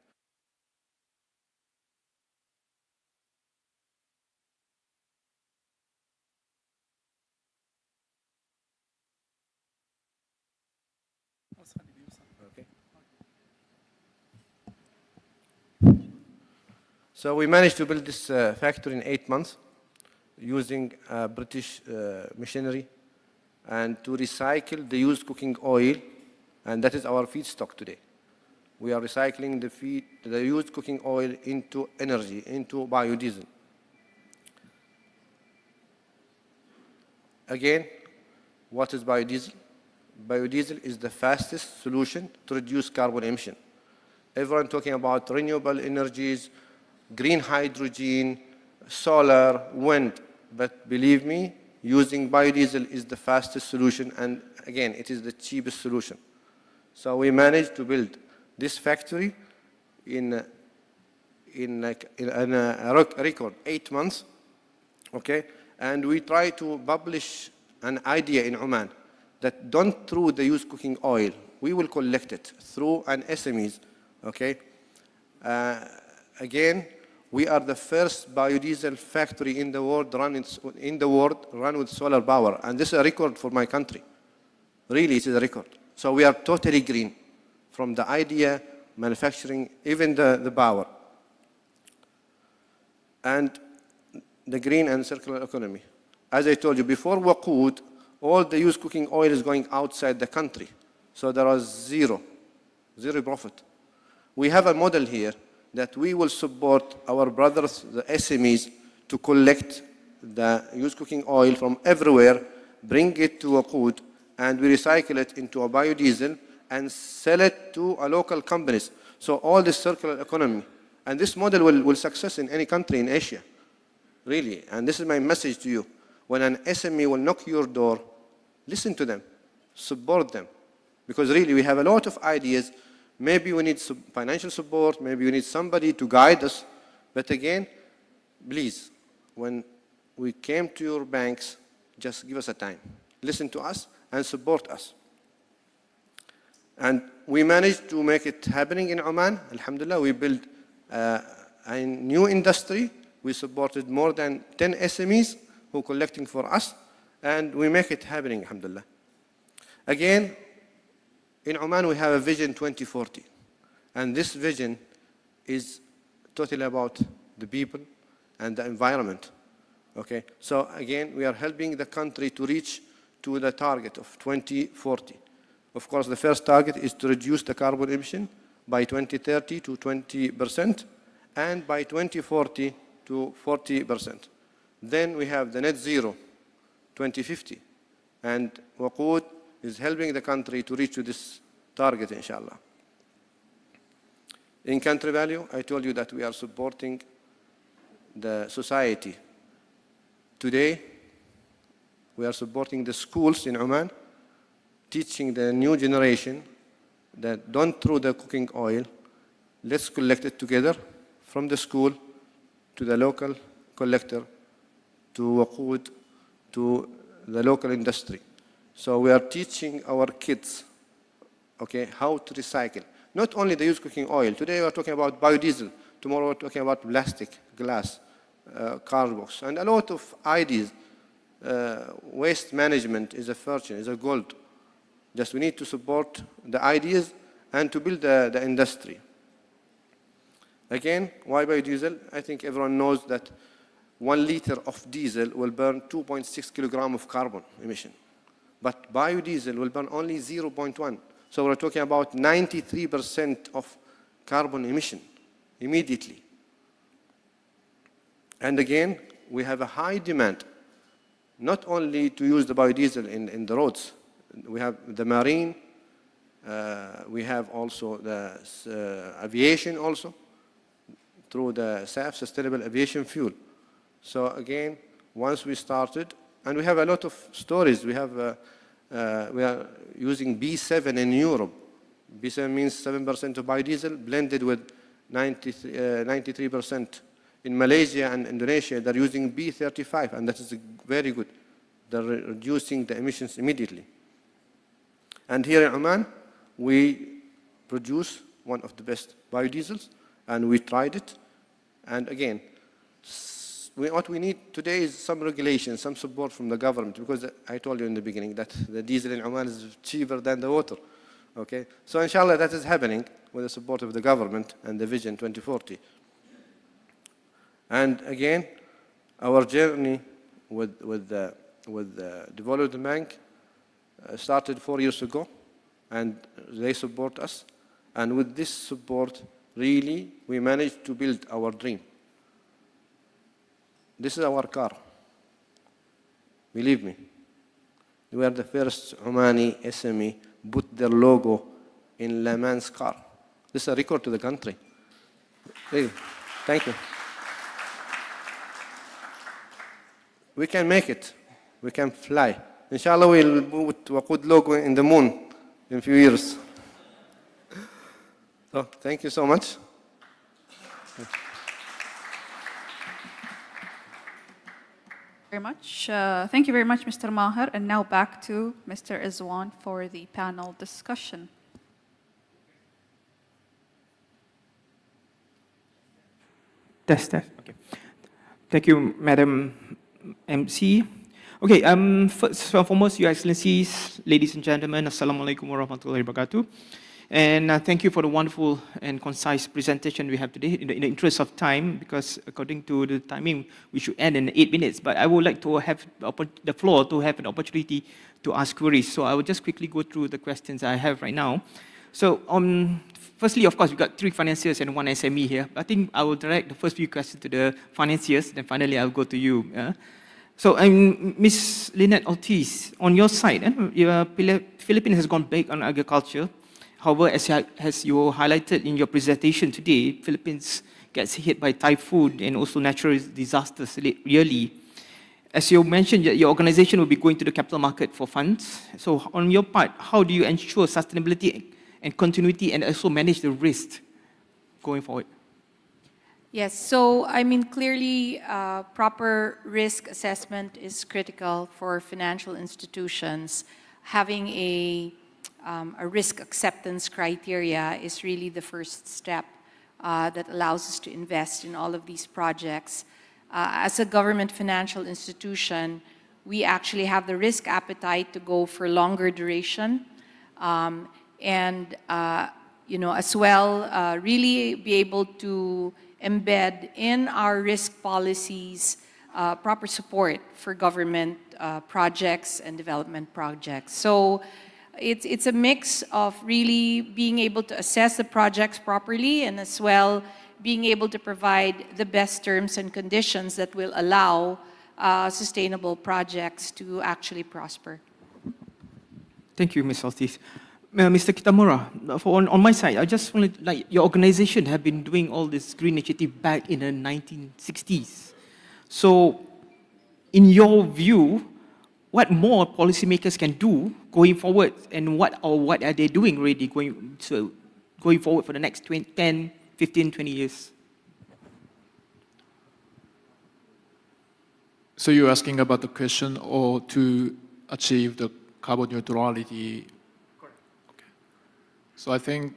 Speaker 10: So we managed to build this factory in 8 months using British machinery and to recycle the used cooking oil, and that is our feedstock today. We are recycling the used cooking oil into energy, into biodiesel. Again, what is biodiesel? Biodiesel is the fastest solution to reduce carbon emission. Everyone talking about renewable energies, green hydrogen, solar, wind. But believe me, using biodiesel is the fastest solution, and again, it is the cheapest solution. So we managed to build this factory in a record 8 months, okay? And we try to publish an idea in Oman that don't throw the used cooking oil. We will collect it through an SMEs, okay? Again, we are the first biodiesel factory in the world run with solar power, and this is a record for my country. Really, it is a record. So we are totally green, from the idea, manufacturing, even the power. And the green and circular economy. As I told you, before WQOD, all the used cooking oil is going outside the country. So there was zero profit. We have a model here that we will support our brothers, the SMEs, to collect the used cooking oil from everywhere, bring it to WQOD, and we recycle it into a biodiesel and sell it to local companies. So all this circular economy. And this model will success in any country in Asia, really. And this is my message to you. When an SME will knock your door, listen to them, support them. Because really we have a lot of ideas. Maybe we need financial support, maybe we need somebody to guide us. But again, please, when we came to your banks, just give us a time. Listen to us and support us. And we managed to make it happening in Oman. Alhamdulillah, we built a new industry. We supported more than 10 SMEs who are collecting for us, and we make it happening, alhamdulillah. Again, in Oman, we have a vision 2040. And this vision is totally about the people and the environment. Okay? So again, we are helping the country to reach to the target of 2040. Of course, the first target is to reduce the carbon emission by 2030 to 20%, and by 2040 to 40%. Then we have the net zero 2050. And WQOD is helping the country to reach to this target, inshallah. In country value, I told you that we are supporting the society. Today, we are supporting the schools in Oman, teaching the new generation that don't throw the cooking oil. Let's collect it together from the school to the local collector, to WQOD, to the local industry. So we are teaching our kids, okay, how to recycle. Not only the used cooking oil. Today we are talking about biodiesel. Tomorrow we're talking about plastic, glass, cardboard, and a lot of ideas. Waste management is a fortune, is a gold. Just we need to support the ideas and to build the industry. Again, why biodiesel? I think everyone knows that 1 liter of diesel will burn 2.6 kilograms of carbon emission. But biodiesel will burn only 0.1. So we're talking about 93% of carbon emission immediately. And again, we have a high demand, not only to use the biodiesel in the roads. We have the marine, we have also the aviation also, through the SAF, Sustainable Aviation Fuel. So again, once we started, and we have a lot of stories. We are using B7 in Europe. B7 means 7% of biodiesel blended with 93%. In Malaysia and Indonesia, they're using B35, and that is very good. They're reducing the emissions immediately. And here in Oman, we produce one of the best biodiesels, and we tried it. And again, what we need today is some regulation, some support from the government, because I told you in the beginning that the diesel in Oman is cheaper than the water. Okay? So inshallah, that is happening with the support of the government and the Vision 2040. And again, our journey with the Development Bank started 4 years ago, and they support us. And with this support, really, we managed to build our dream. This is our car. Believe me. We are the first Omani SME put their logo in Le Mans car. This is a record to the country. Really. Thank you. We can make it. We can fly. Inshallah, we'll put WQOD logo in the moon in a few years. So, thank you so much.
Speaker 2: Very much. Thank you very much, Mr. Maher. And now back to Mr. Izwan for the panel discussion.
Speaker 11: Test. Okay. Thank you, Madam MC. Okay, first and foremost, Your Excellencies, ladies and gentlemen, Assalamu alaikum wa rahmatullahi wa barakatuh. And thank you for the wonderful and concise presentation we have today. In the interest of time, because according to the timing, we should end in 8 minutes. But I would like to have the floor to have an opportunity to ask queries. So I will just quickly go through the questions I have right now. So firstly, of course, we've got 3 financiers and 1 SME here. I think I will direct the first few questions to the financiers, then finally I'll go to you. So Ms. Lynette Ortiz, on your side, Philippines has gone big on agriculture. However, as you highlighted in your presentation today, Philippines gets hit by typhoon and also natural disasters yearly. As you mentioned, your organization will be going to the capital market for funds. So on your part, how do you ensure sustainability and continuity and also manage the risk going forward?
Speaker 7: Yes, so I mean, clearly proper risk assessment is critical for financial institutions. Having a risk acceptance criteria is really the first step that allows us to invest in all of these projects. As a government financial institution, we actually have the risk appetite to go for longer duration and as well really be able to embed in our risk policies proper support for government projects and development projects. So it's a mix of really being able to assess the projects properly and as well being able to provide the best terms and conditions that will allow sustainable projects to actually prosper.
Speaker 11: Thank you, Ms. Ortiz. Mr. Kitamura, on my side, I just wanted, like, your organization have been doing all this green initiative back in the 1960s. So, in your view, what more policymakers can do going forward, and what are they doing already going forward for the next 10, 15, 20 years?
Speaker 8: So you're asking about the question or to achieve the carbon neutrality?
Speaker 11: Correct.
Speaker 8: Okay. So I think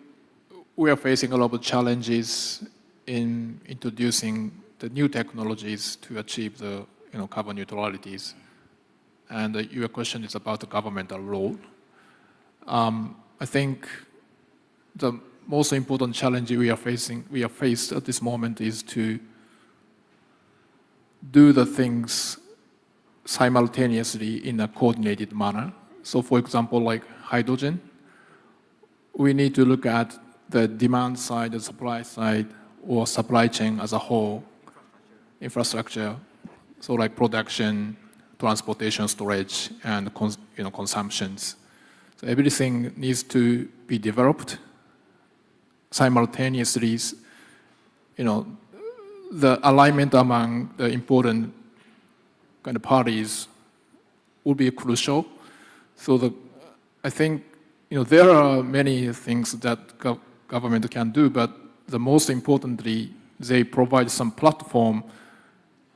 Speaker 8: we are facing a lot of challenges in introducing the new technologies to achieve the carbon neutralities. And your question is about the governmental role. I think the most important challenge we are faced at this moment is to do the things simultaneously in a coordinated manner. So for example, like hydrogen, we need to look at the demand side, the supply side, or supply chain as a whole, infrastructure. So like production, transportation, storage, and consumptions. So everything needs to be developed simultaneously. The alignment among the important kind of parties will be crucial. So I think there are many things that government can do, but the most importantly, they provide some platform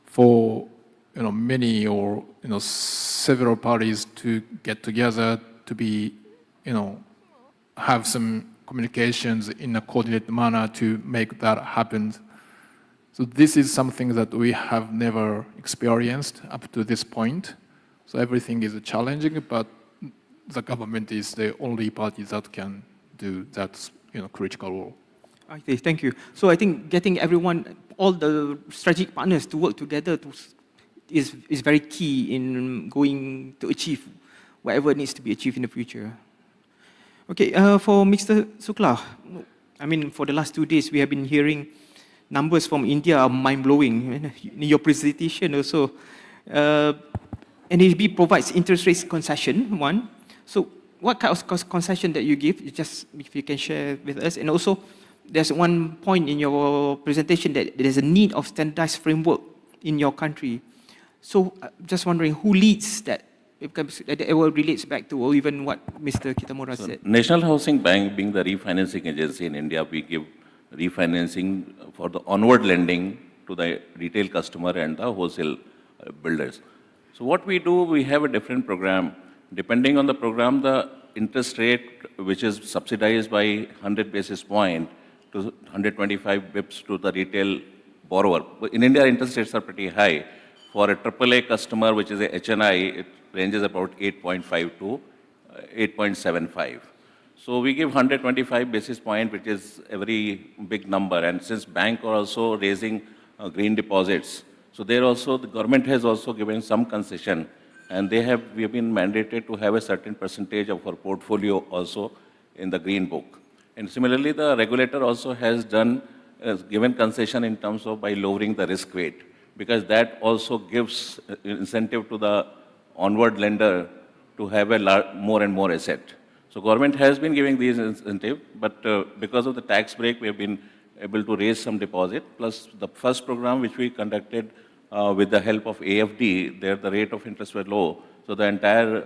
Speaker 8: for many or several parties to get together to be have some communications in a coordinated manner to make that happen. So this is something that we have never experienced up to this point. So everything is challenging, but the government is the only party that can do that critical role.
Speaker 11: Okay, thank you. So I think getting everyone, all the strategic partners to work together is very key in going to achieve whatever needs to be achieved in the future. Okay, for Mr. Sukla, I mean, for the last 2 days, we have been hearing numbers from India are mind-blowing. In your presentation also, NHB provides interest rates concession, one. So what kind of concession that you give? Just if you can share with us. And also, there's one point in your presentation that there's a need of standardized framework in your country. So just wondering who leads that? It relates back to or even what Mr. Kitamura said.
Speaker 9: National Housing Bank, being the refinancing agency in India, we give refinancing for the onward lending to the retail customer and the wholesale builders. So what we do, we have a different program. Depending on the program, the interest rate, which is subsidized by 100 basis point to 125 bips to the retail borrower. In India, interest rates are pretty high. For a AAA customer, which is a HNI, it ranges about 8.5 to 8.75. So we give 125 basis point, which is a very big number. And since bank are also raising green deposits, so there also the government has also given some concession, and we have been mandated to have a certain percentage of our portfolio also in the green book. And similarly, the regulator also has given concession in terms of by lowering the risk weight, because that also gives incentive to the onward lender to have a more and more asset. So government has been giving these incentives, but because of the tax break, we have been able to raise some deposit. Plus the first program which we conducted with the help of AFD, there the rate of interest were low. So the entire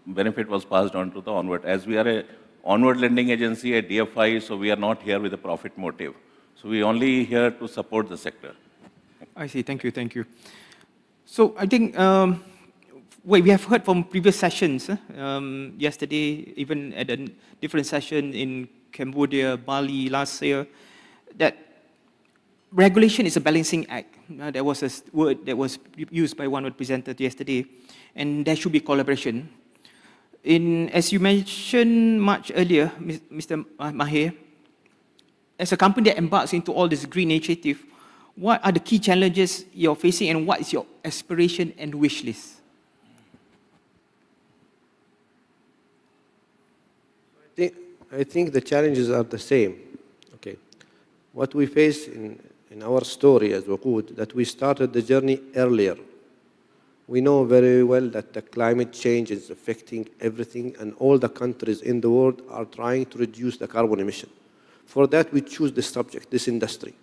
Speaker 9: benefit was passed on to the onward. As we are a onward lending agency, a DFI, so we are not here with a profit motive. So we only here to support the sector.
Speaker 11: I see. Thank you. Thank you. So I think we have heard from previous sessions yesterday, even at a different session in Cambodia, Bali last year, that regulation is a balancing act. That was a word that was used by one presented yesterday, and there should be collaboration. As you mentioned much earlier, Mr. Mahir, as a company that embarks into all this green initiative, what are the key challenges you're facing, and what is your aspiration and wish list?
Speaker 10: I think the challenges are the same. Okay, what we face in our story as WQOD, that we started the journey earlier. We know very well that the climate change is affecting everything, and all the countries in the world are trying to reduce the carbon emission. For that, we choose this subject, this industry.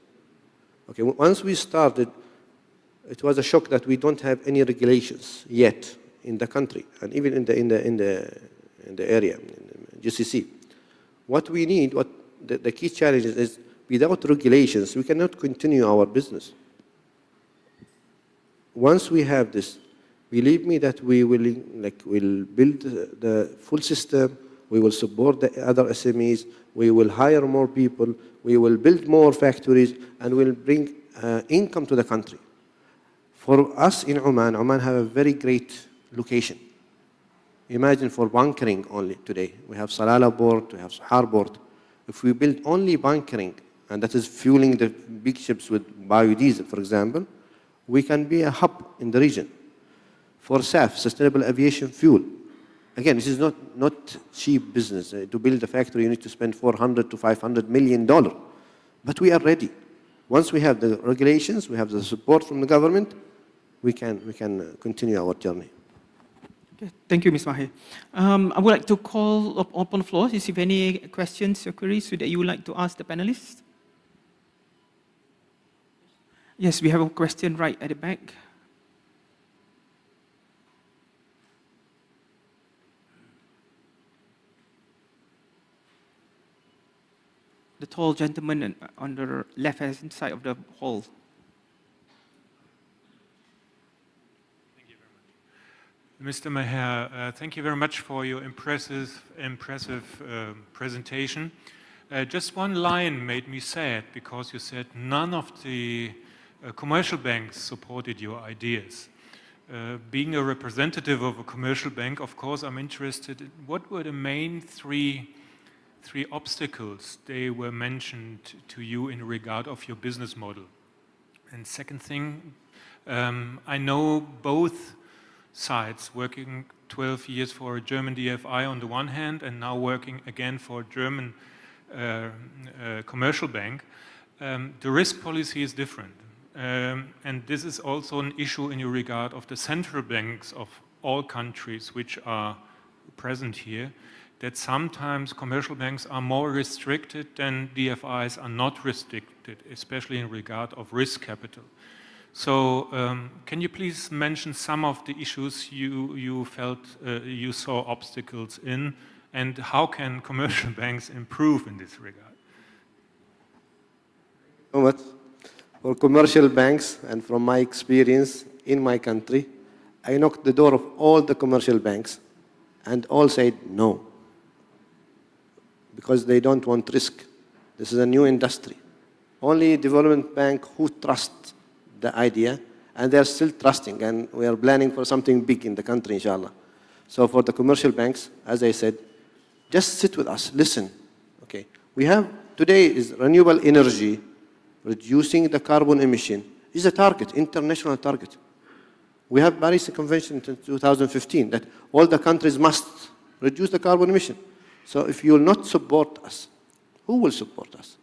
Speaker 10: Okay, once we started, it was a shock that we don't have any regulations yet in the country, and even in the area, in GCC. What we need, the key challenge is, without regulations, we cannot continue our business. Once we have this, believe me that we will build the full system, we will support the other SMEs, we will hire more people, we will build more factories, and we'll bring income to the country. For us in Oman, Oman have a very great location. Imagine for bunkering only today. We have Salalah port, we have Sahar port. If we build only bunkering, and that is fueling the big ships with biodiesel, for example, we can be a hub in the region. For SAF, Sustainable Aviation Fuel, again, this is not cheap business. To build a factory, you need to spend $400 to $500 million. But we are ready. Once we have the regulations, we have the support from the government, we can continue our journey.
Speaker 11: Okay. Thank you, Ms. Mahir. I would like to call upon the floor, if you have any questions or queries that you would like to ask the panelists. Yes, we have a question right at the back. The tall gentleman on the left-hand side of the hall.
Speaker 12: Thank you very much. Mr. Maher, thank you very much for your impressive presentation. Just one line made me sad, because you said none of the commercial banks supported your ideas. Being a representative of a commercial bank, of course, I'm interested in what were the main three obstacles they were mentioned to you in regard of your business model. And second thing, I know both sides, working 12 years for a German DFI on the one hand, and now working again for a German commercial bank. The risk policy is different. And this is also an issue in regard of the central banks of all countries which are present here, that sometimes commercial banks are more restricted than DFIs are not restricted, especially in regard of risk capital. So can you please mention some of the issues you felt you saw obstacles in, and how can commercial banks improve in this regard?
Speaker 10: So much. For commercial banks, and from my experience in my country, I knocked the door of all the commercial banks, and all said no, because they don't want risk. This is a new industry. Only development bank who trust the idea, and they're still trusting, and we are planning for something big in the country, inshallah. So for the commercial banks, as I said, Just sit with us, listen. Okay, we have today is renewable energy, reducing the carbon emission is a target, international target. We have Paris Convention in 2015 that all the countries must reduce the carbon emission. So if you will not support us, who will support us?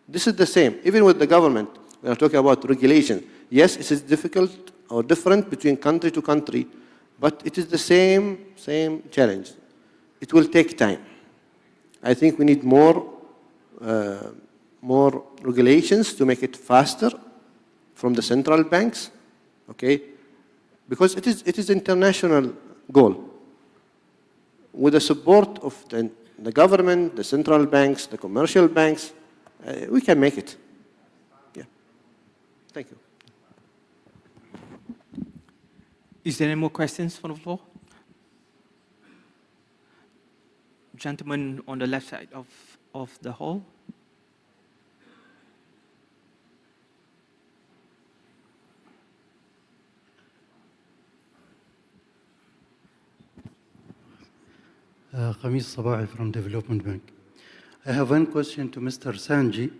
Speaker 10: This is the same, even with the government, when I'm talking about regulation. Yes, it is difficult or different between country to country, but it is the same challenge. It will take time. I think we need more regulations to make it faster from the central banks, okay? Because it is international goal. With the support of the government, the central banks, the commercial banks, we can make it. Yeah. Thank you.
Speaker 11: Is there any more questions from the floor? Gentleman on the left side of the hall.
Speaker 13: Khamis Sabahi from Development Bank. I have one question to Mr. Sanji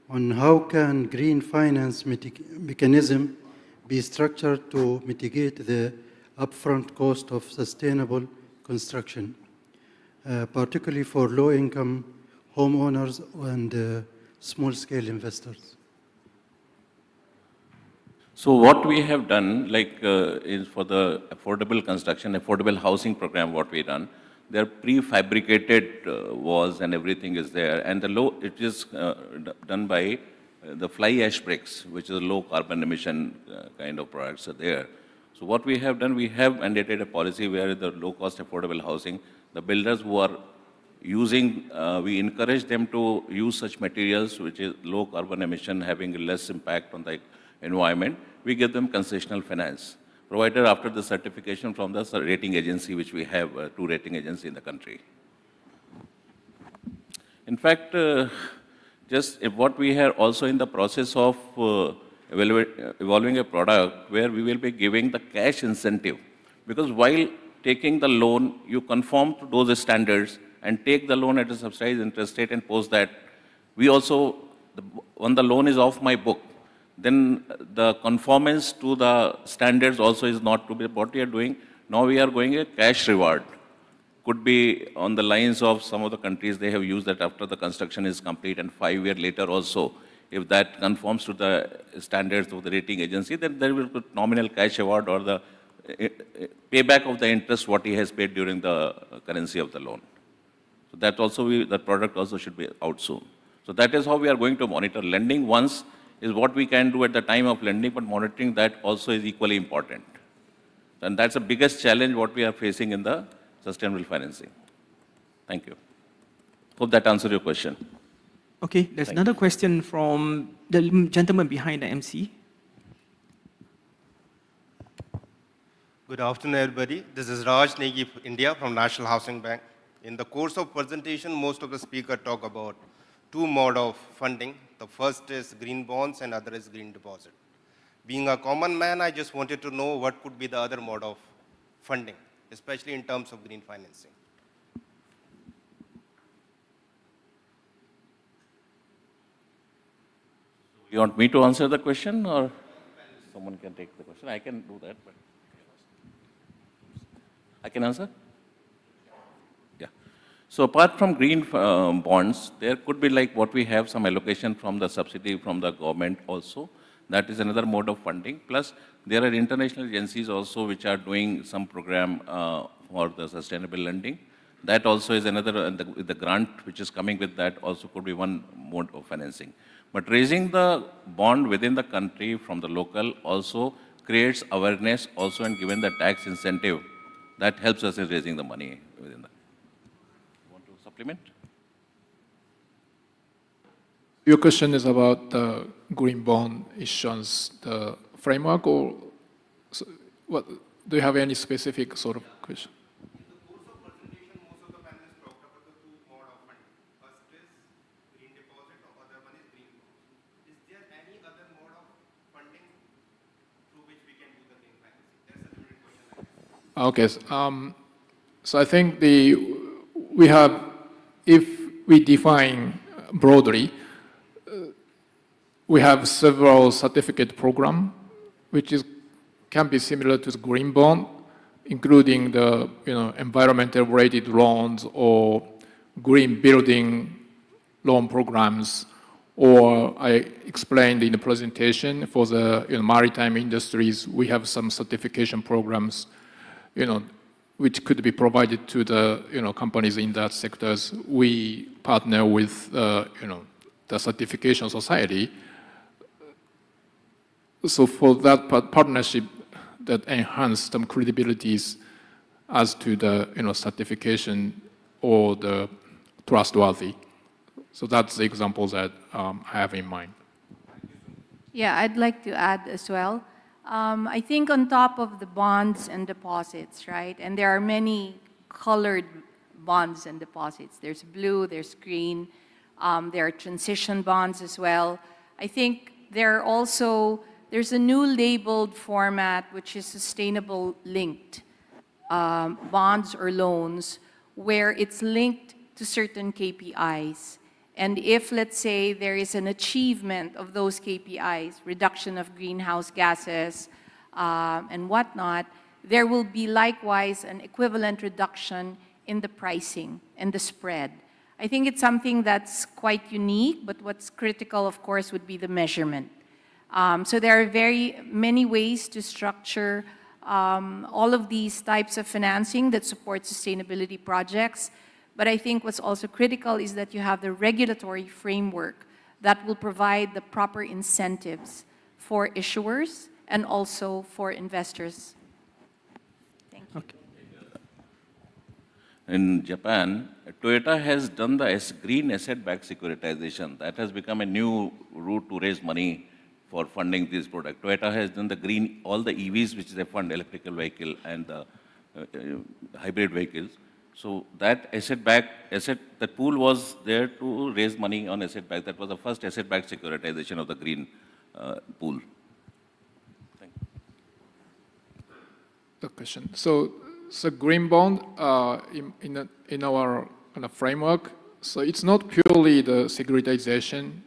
Speaker 13: on how can green finance mechanism be structured to mitigate the upfront cost of sustainable construction, particularly for low-income homeowners and small-scale investors.
Speaker 9: So what we have done, is for the affordable construction, affordable housing program, what we done, they're prefabricated walls and everything is there. And it is done by the fly ash bricks, which is a low carbon emission kind of products are there. So what we have done, we have mandated a policy where the low cost affordable housing, the builders who are using, we encourage them to use such materials which is low carbon emission, having less impact on the environment. We give them concessional finance, provided after the certification from the rating agency, which we have, 2 rating agencies in the country. In fact, what we are also in the process of evolving a product where we will be giving the cash incentive. Because while taking the loan, you conform to those standards and take the loan at a subsidized interest rate and post that. We also, when the loan is off my book, then the conformance to the standards also is not to be what we are doing. Now we are going a cash reward. Could be on the lines of some of the countries, they have used that after the construction is complete and 5 years later also, if that conforms to the standards of the rating agency, then there will be nominal cash award or the payback of the interest what he has paid during the currency of the loan. So that also, that product also should be out soon. So that is how we are going to monitor. Lending once is what we can do at the time of lending, but monitoring that also is equally important. And that's the biggest challenge what we are facing in the sustainable financing. Thank you. Hope that answered your question.
Speaker 11: Okay, there's another question from the gentleman behind the MC.
Speaker 14: Good afternoon, everybody. This is Raj Negi, India, from National Housing Bank. In the course of presentation, most of the speakers talk about 2 modes of funding. The first is green bonds and other is green deposit. Being a common man, I just wanted to know what could be the other mode of funding, especially in terms of green financing.
Speaker 9: You want me to answer the question or someone can take the question? I can do that, but I can answer? Yeah. So apart from green bonds, there could be like what we have, some allocation from the subsidy from the government also. That is another mode of funding. Plus, there are international agencies also which are doing some program for the sustainable lending. That also is another, the grant which is coming with that also could be one mode of financing. But raising the bond within the country from the local also creates awareness also, and given the tax incentive, that helps us in raising the money within that. You want to supplement?
Speaker 8: Your question is about the green bond issuance, the framework, or what? Do you have any specific sort of question? Okay, so I think we have, if we define broadly, we have several certificate program, which can be similar to the green bond, including the environmental related loans or green building loan programs, or I explained in the presentation for the maritime industries, we have some certification programs, which could be provided to the companies in that sectors. We partner with the certification society. So for that partnership, that enhance some credibilities as to the certification or the trustworthy. So that's the examples that I have in mind.
Speaker 7: Yeah, I'd like to add as well. I think on top of the bonds and deposits, right? And there are many colored bonds and deposits. There's blue, there's green, there are transition bonds as well. I think there's a new labeled format which is sustainable linked bonds or loans, where it's linked to certain KPIs. And if, let's say, there is an achievement of those KPIs, reduction of greenhouse gases and whatnot, there will be likewise an equivalent reduction in the pricing and the spread. I think it's something that's quite unique, but what's critical, of course, would be the measurement. So there are very many ways to structure all of these types of financing that support sustainability projects. But I think what's also critical is that you have the regulatory framework that will provide the proper incentives for issuers and also for investors. Thank you.
Speaker 11: Okay.
Speaker 9: In Japan, Toyota has done the green asset-backed securitization. That has become a new route to raise money for funding this product. Toyota has done the green, all the EVs which they fund, electrical vehicle and the hybrid vehicles. So that that pool was there to raise money on asset-backed. That was the first asset-backed securitization of the green pool. Thank you.
Speaker 8: The question. So green bond in our kind of framework. So it's not purely the securitization.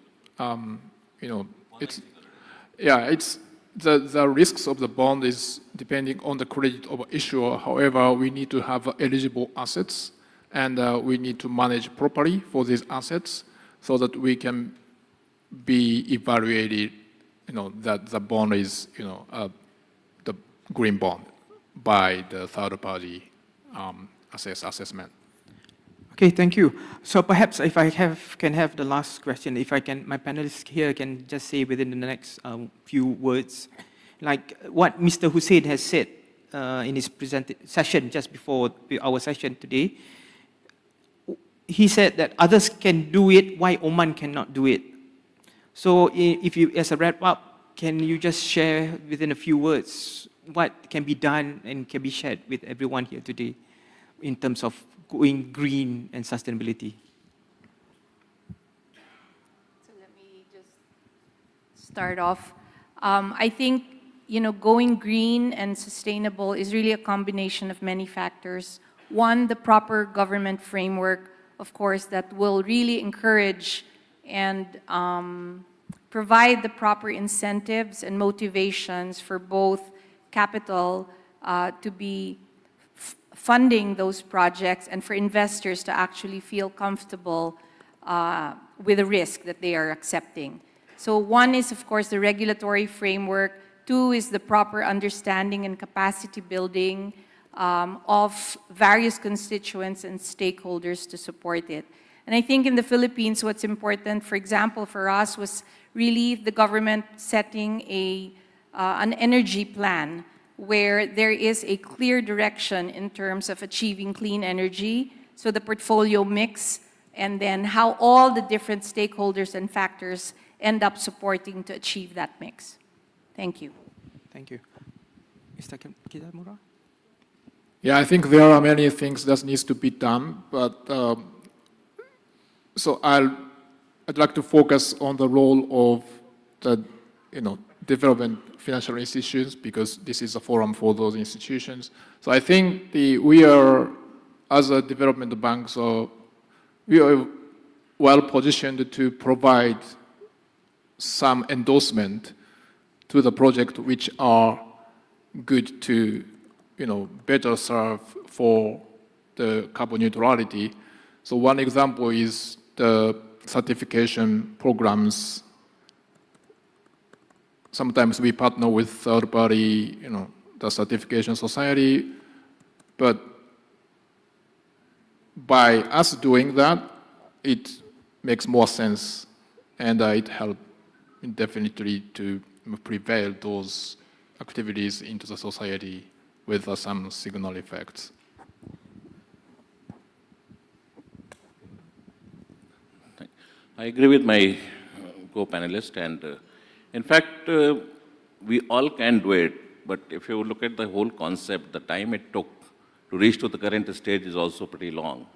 Speaker 8: It's the risks of the bond is depending on the credit of issuer. However, we need to have eligible assets, and we need to manage properly for these assets so that we can be evaluated, that the bond is, the green bond by the third party assessment.
Speaker 11: Okay, thank you. So perhaps if I can have the last question, if I can, my panelists here can just say within the next few words, like what Mr. Hussein has said in his session just before our session today. He said that others can do it, why Oman cannot do it? So if you, as a wrap up, can you just share within a few words what can be done and can be shared with everyone here today in terms of going green and sustainability?
Speaker 7: So let me just start off. I think, going green and sustainable is really a combination of many factors. One, the proper government framework, of course, that will really encourage and provide the proper incentives and motivations for both capital to be funding those projects and for investors to actually feel comfortable with the risk that they are accepting. So one is, of course, the regulatory framework. Two is the proper understanding and capacity building of various constituents and stakeholders to support it. And I think in the Philippines, what's important, for example, for us was really the government setting an energy plan where there is a clear direction in terms of achieving clean energy, so the portfolio mix, and then how all the different stakeholders and factors end up supporting to achieve that mix. Thank you.
Speaker 11: Thank you. Mr. Kitamura?
Speaker 8: Yeah, I think there are many things that needs to be done, but so I'd like to focus on the role of the development financial institutions, because this is a forum for those institutions. So I think we are as a development bank, so we are well positioned to provide some endorsement to the project which are good to, better serve for the carbon neutrality. So one example is the certification programs. Sometimes we partner with third party, the certification society, but by us doing that, it makes more sense, and it helps definitely to prevail those activities into the society with some signal effects.
Speaker 9: I agree with my co-panelist, and in fact, we all can do it, but if you look at the whole concept, the time it took to reach to the current stage is also pretty long.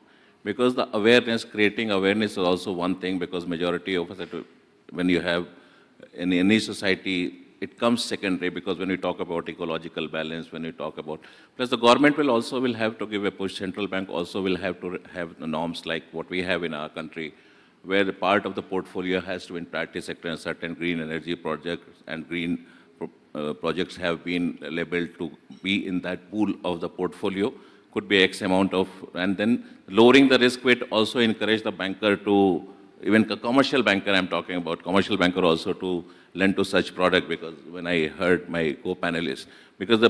Speaker 9: Because the awareness, creating awareness is also one thing, because majority of us, when you have in any society, it comes secondary, because when we talk about ecological balance, when we talk about, plus the government will have to give a push, central bank also will have to have the norms like what we have in our country, where the part of the portfolio has to, in practice sector, and certain green energy projects and green projects have been labeled to be in that pool of the portfolio, could be X amount of, and then lowering the risk weight also encourage the banker to, even a commercial banker I'm talking about, commercial banker also to lend to such product, because when I heard my co-panelists, because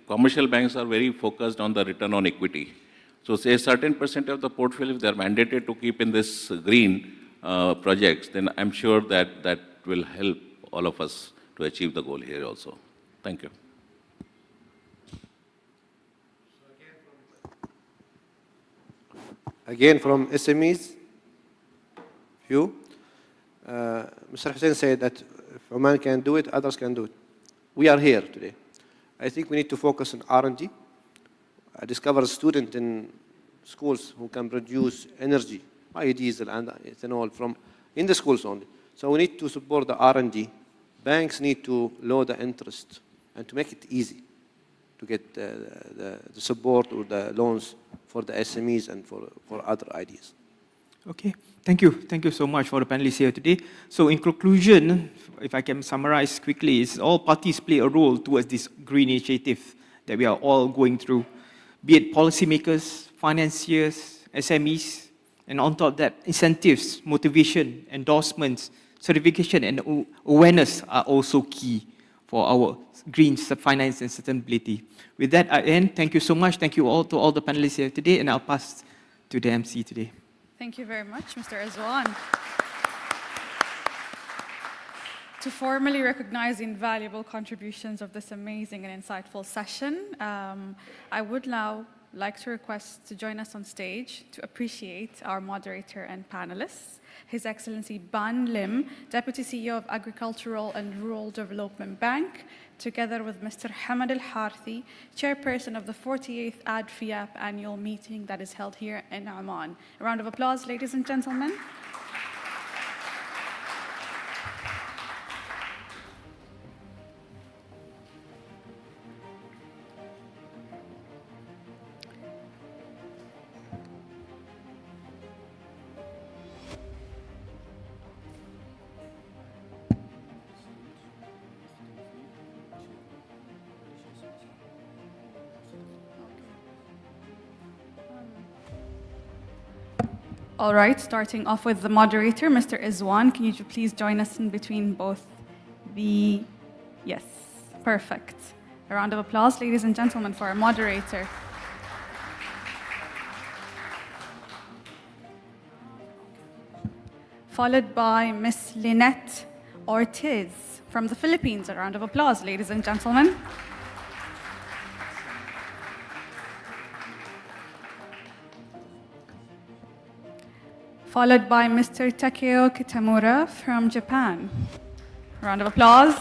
Speaker 9: commercial banks are very focused on the return on equity. So say a certain percent of the portfolio, if they're mandated to keep in this green projects, then I'm sure that that will help all of us to achieve the goal here also. Thank you.
Speaker 10: Again, from SMEs, Mr. Hussein said that if Oman can do it, others can do it. We are here today. I think we need to focus on R&D. I discovered a student in schools who can produce energy, biodiesel and ethanol in the schools only. So we need to support the R&D. Banks need to lower the interest and to make it easy to get the support or the loans for the SMEs and for other ideas.
Speaker 11: Okay, thank you. Thank you so much for the panelists here today. So in conclusion, if I can summarize quickly, is all parties play a role towards this green initiative that we are all going through, be it policymakers, financiers, SMEs, and on top of that, incentives, motivation, endorsements, certification, and awareness are also key for our green finance and sustainability. With that, I end. Thank you so much. Thank you all to all the panelists here today, and I'll pass to the MC today.
Speaker 2: Thank you very much, Mr. Azwan. To formally recognize the invaluable contributions of this amazing and insightful session, I would now like to request to join us on stage to appreciate our moderator and panelists, His Excellency Ban Lim, Deputy CEO of Agricultural and Rural Development Bank, together with Mr. Hamad Al-Harthi, Chairperson of the 48th ADFIAP annual meeting that is held here in Oman. A round of applause, ladies and gentlemen. All right, starting off with the moderator, Mr. Izwan, can you please join us in between both the... Yes, perfect. A round of applause, ladies and gentlemen, for our moderator. Followed by Ms. Lynette Ortiz from the Philippines. A round of applause, ladies and gentlemen. Followed by Mr. Takeo Kitamura from Japan. Round of applause.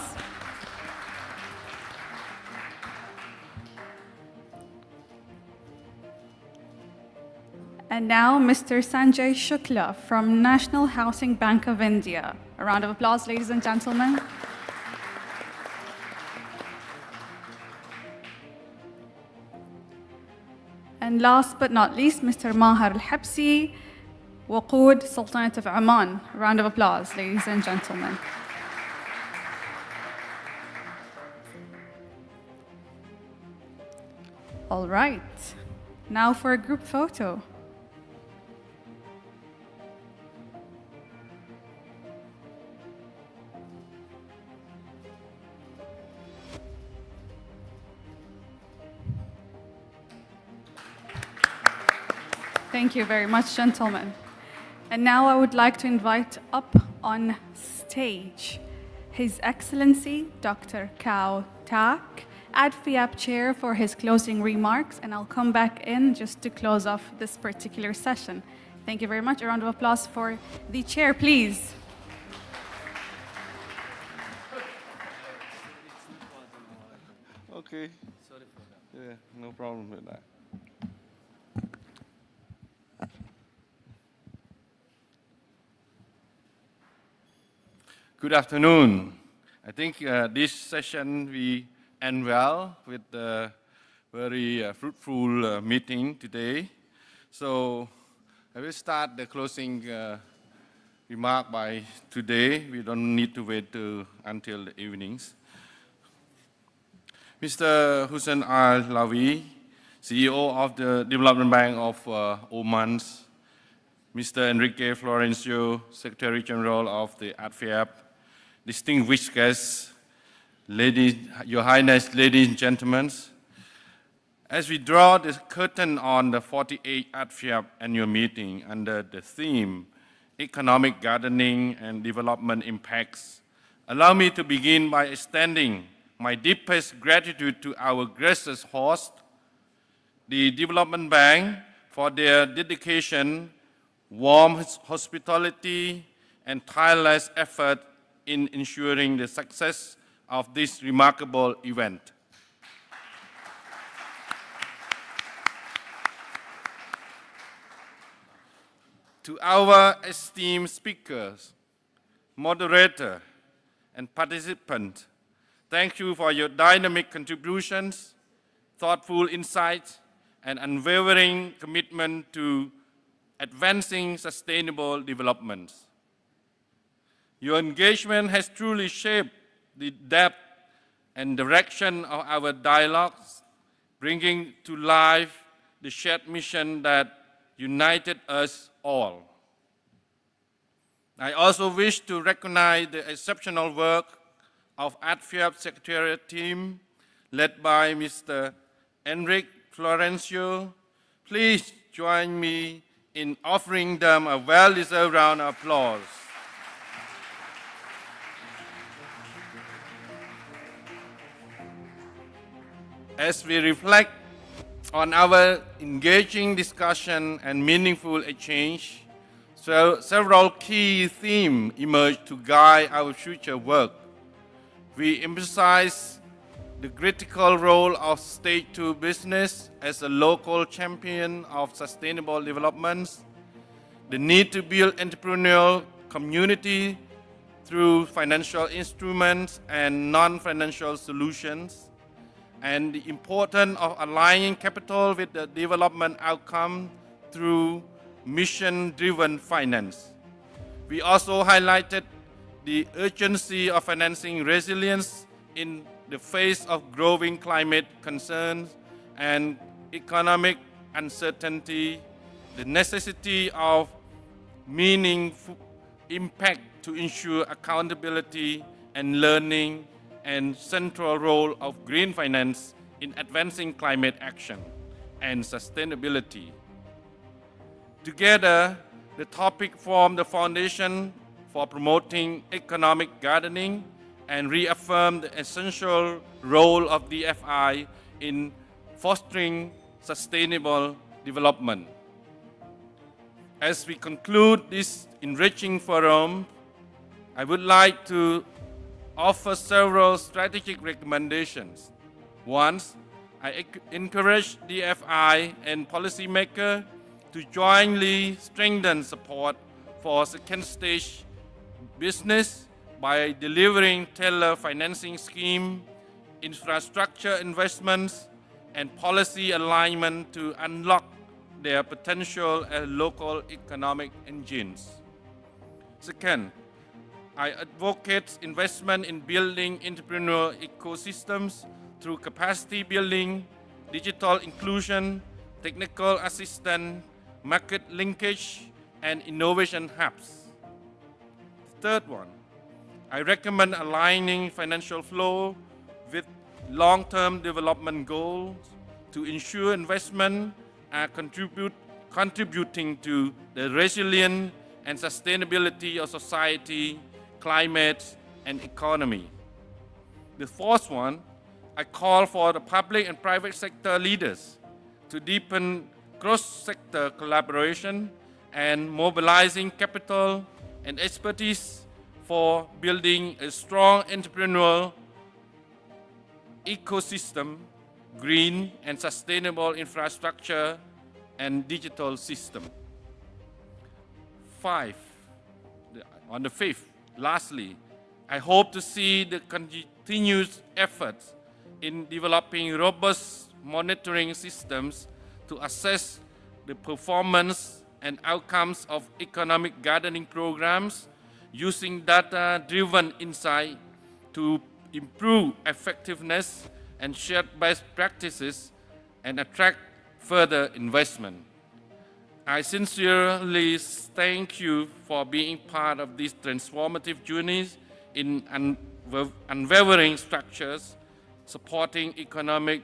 Speaker 2: And now Mr. Sanjay Shukla from National Housing Bank of India. A round of applause, ladies and gentlemen. And last but not least, Mr. Maher Al-Habsi, Waqood, Sultanate of Oman. A round of applause, ladies and gentlemen. All right, now for a group photo. Thank you very much, gentlemen. And now I would like to invite up on stage His Excellency Dr. Kao Tak, ADFIAP Chair, for his closing remarks, and I'll come back in just to close off this particular session. Thank you very much. A round of applause for the Chair, please.
Speaker 15: Okay. Sorry for that. Yeah, no problem with that. Good afternoon. I think this session we end well with a very fruitful meeting today. So I will start the closing remark by today. We don't need to wait until the evenings. Mr. Hussein Al-Lawi, CEO of the Development Bank of Oman, Mr. Enrique Florencio, Secretary General of the ADFIAP, distinguished guests, ladies, Your Highness, ladies and gentlemen, as we draw the curtain on the 48th ADFIAP annual meeting under the theme Economic Gardening and Development Impacts, allow me to begin by extending my deepest gratitude to our gracious host, the Development Bank, for their dedication, warm hospitality, and tireless effort in ensuring the success of this remarkable event. To our esteemed speakers, moderator, and participants, thank you for your dynamic contributions, thoughtful insights, and unwavering commitment to advancing sustainable development. Your engagement has truly shaped the depth and direction of our dialogues, bringing to life the shared mission that united us all. I also wish to recognize the exceptional work of ADFIAP Secretariat team led by Mr. Enrique Florencio. Please join me in offering them a well-deserved round of applause. As we reflect on our engaging discussion and meaningful exchange, several key themes emerge to guide our future work. We emphasize the critical role of state-to business as a local champion of sustainable development, the need to build entrepreneurial community through financial instruments and non-financial solutions, and the importance of aligning capital with the development outcome through mission-driven finance. We also highlighted the urgency of financing resilience in the face of growing climate concerns and economic uncertainty, the necessity of meaningful impact to ensure accountability and learning, and central role of green finance in advancing climate action and sustainability. Together, the topic formed the foundation for promoting economic gardening and reaffirmed the essential role of DFI in fostering sustainable development. As we conclude this enriching forum, I would like to offer several strategic recommendations. One, I encourage DFI and policymakers to jointly strengthen support for second stage business by delivering tailored financing scheme, infrastructure investments, and policy alignment to unlock their potential as local economic engines. Second, I advocate investment in building entrepreneurial ecosystems through capacity building, digital inclusion, technical assistance, market linkage, and innovation hubs. Third one, I recommend aligning financial flow with long-term development goals to ensure investment are contributing to the resilience and sustainability of society, climate, and economy. The fourth one, I call for the public and private sector leaders to deepen cross-sector collaboration and mobilizing capital and expertise for building a strong entrepreneurial ecosystem, green and sustainable infrastructure, and digital system. On the fifth, lastly, I hope to see the continuous efforts in developing robust monitoring systems to assess the performance and outcomes of economic gardening programs using data-driven insight to improve effectiveness and share best practices and attract further investment. I sincerely thank you for being part of these transformative journeys in unwavering structures, supporting economic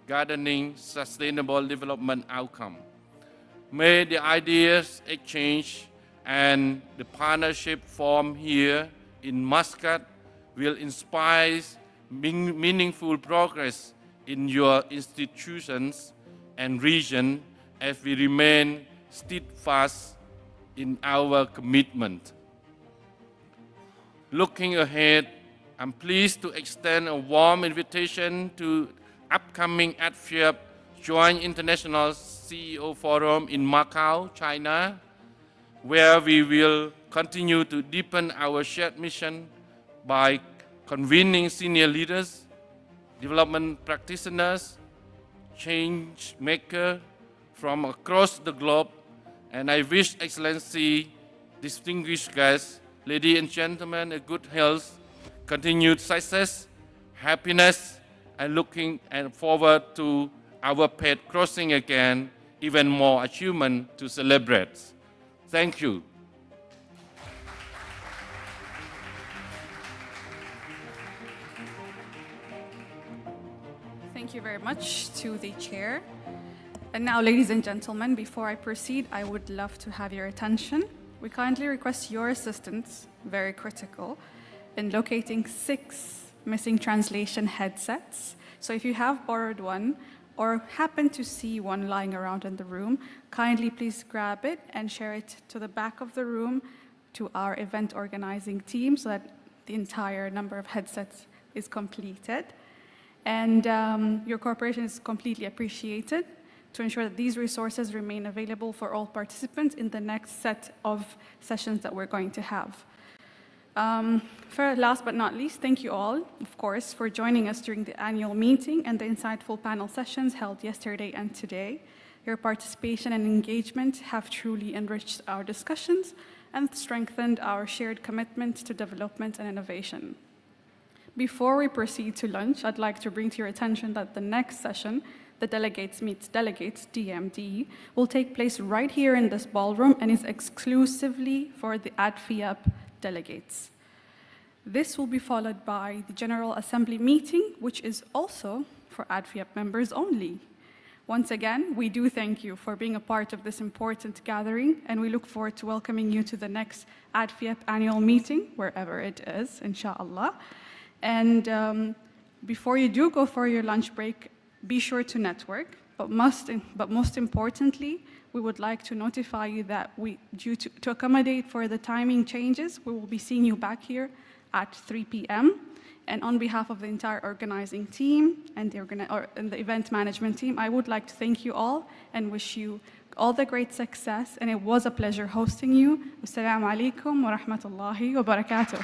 Speaker 15: gardening, sustainable development outcome. May the ideas exchange and the partnership formed here in Muscat will inspire meaningful progress in your institutions and region as we remain steadfast in our commitment. Looking ahead, I'm pleased to extend a warm invitation to upcoming ADFIAP Joint International CEO Forum in Macau, China, where we will continue to deepen our shared mission by convening senior leaders, development practitioners, change makers from across the globe. And I wish Excellency, distinguished guests, ladies and gentlemen, a good health, continued success, happiness, and looking forward to our path crossing again, even more achievement to celebrate. Thank you.
Speaker 2: Thank you very much to the chair. And now, ladies and gentlemen, before I proceed, I would love to have your attention. We kindly request your assistance, very critical, in locating 6 missing translation headsets. So if you have borrowed one or happen to see one lying around in the room, kindly please grab it and share it to the back of the room to our event organizing team so that the entire number of headsets is completed. And your cooperation is completely appreciated to ensure that these resources remain available for all participants in the next set of sessions that we're going to have. Last but not least, thank you all, of course, for joining us during the annual meeting and the insightful panel sessions held yesterday and today. Your participation and engagement have truly enriched our discussions and strengthened our shared commitment to development and innovation. Before we proceed to lunch, I'd like to bring to your attention that the next session, the Delegates Meets Delegates, DMD, will take place right here in this ballroom and is exclusively for the ADFIAP delegates. This will be followed by the General Assembly meeting, which is also for ADFIAP members only. Once again, we do thank you for being a part of this important gathering, and we look forward to welcoming you to the next ADFIAP annual meeting, wherever it is, inshallah. And before you do go for your lunch break, be sure to network, but most importantly, we would like to notify you that to accommodate for the timing changes, we will be seeing you back here at 3 p.m. And on behalf of the entire organizing team and the event management team, I would like to thank you all and wish you all the great success. And it was a pleasure hosting you. Wassalamu alaikum wa rahmatullahi wa barakatuh.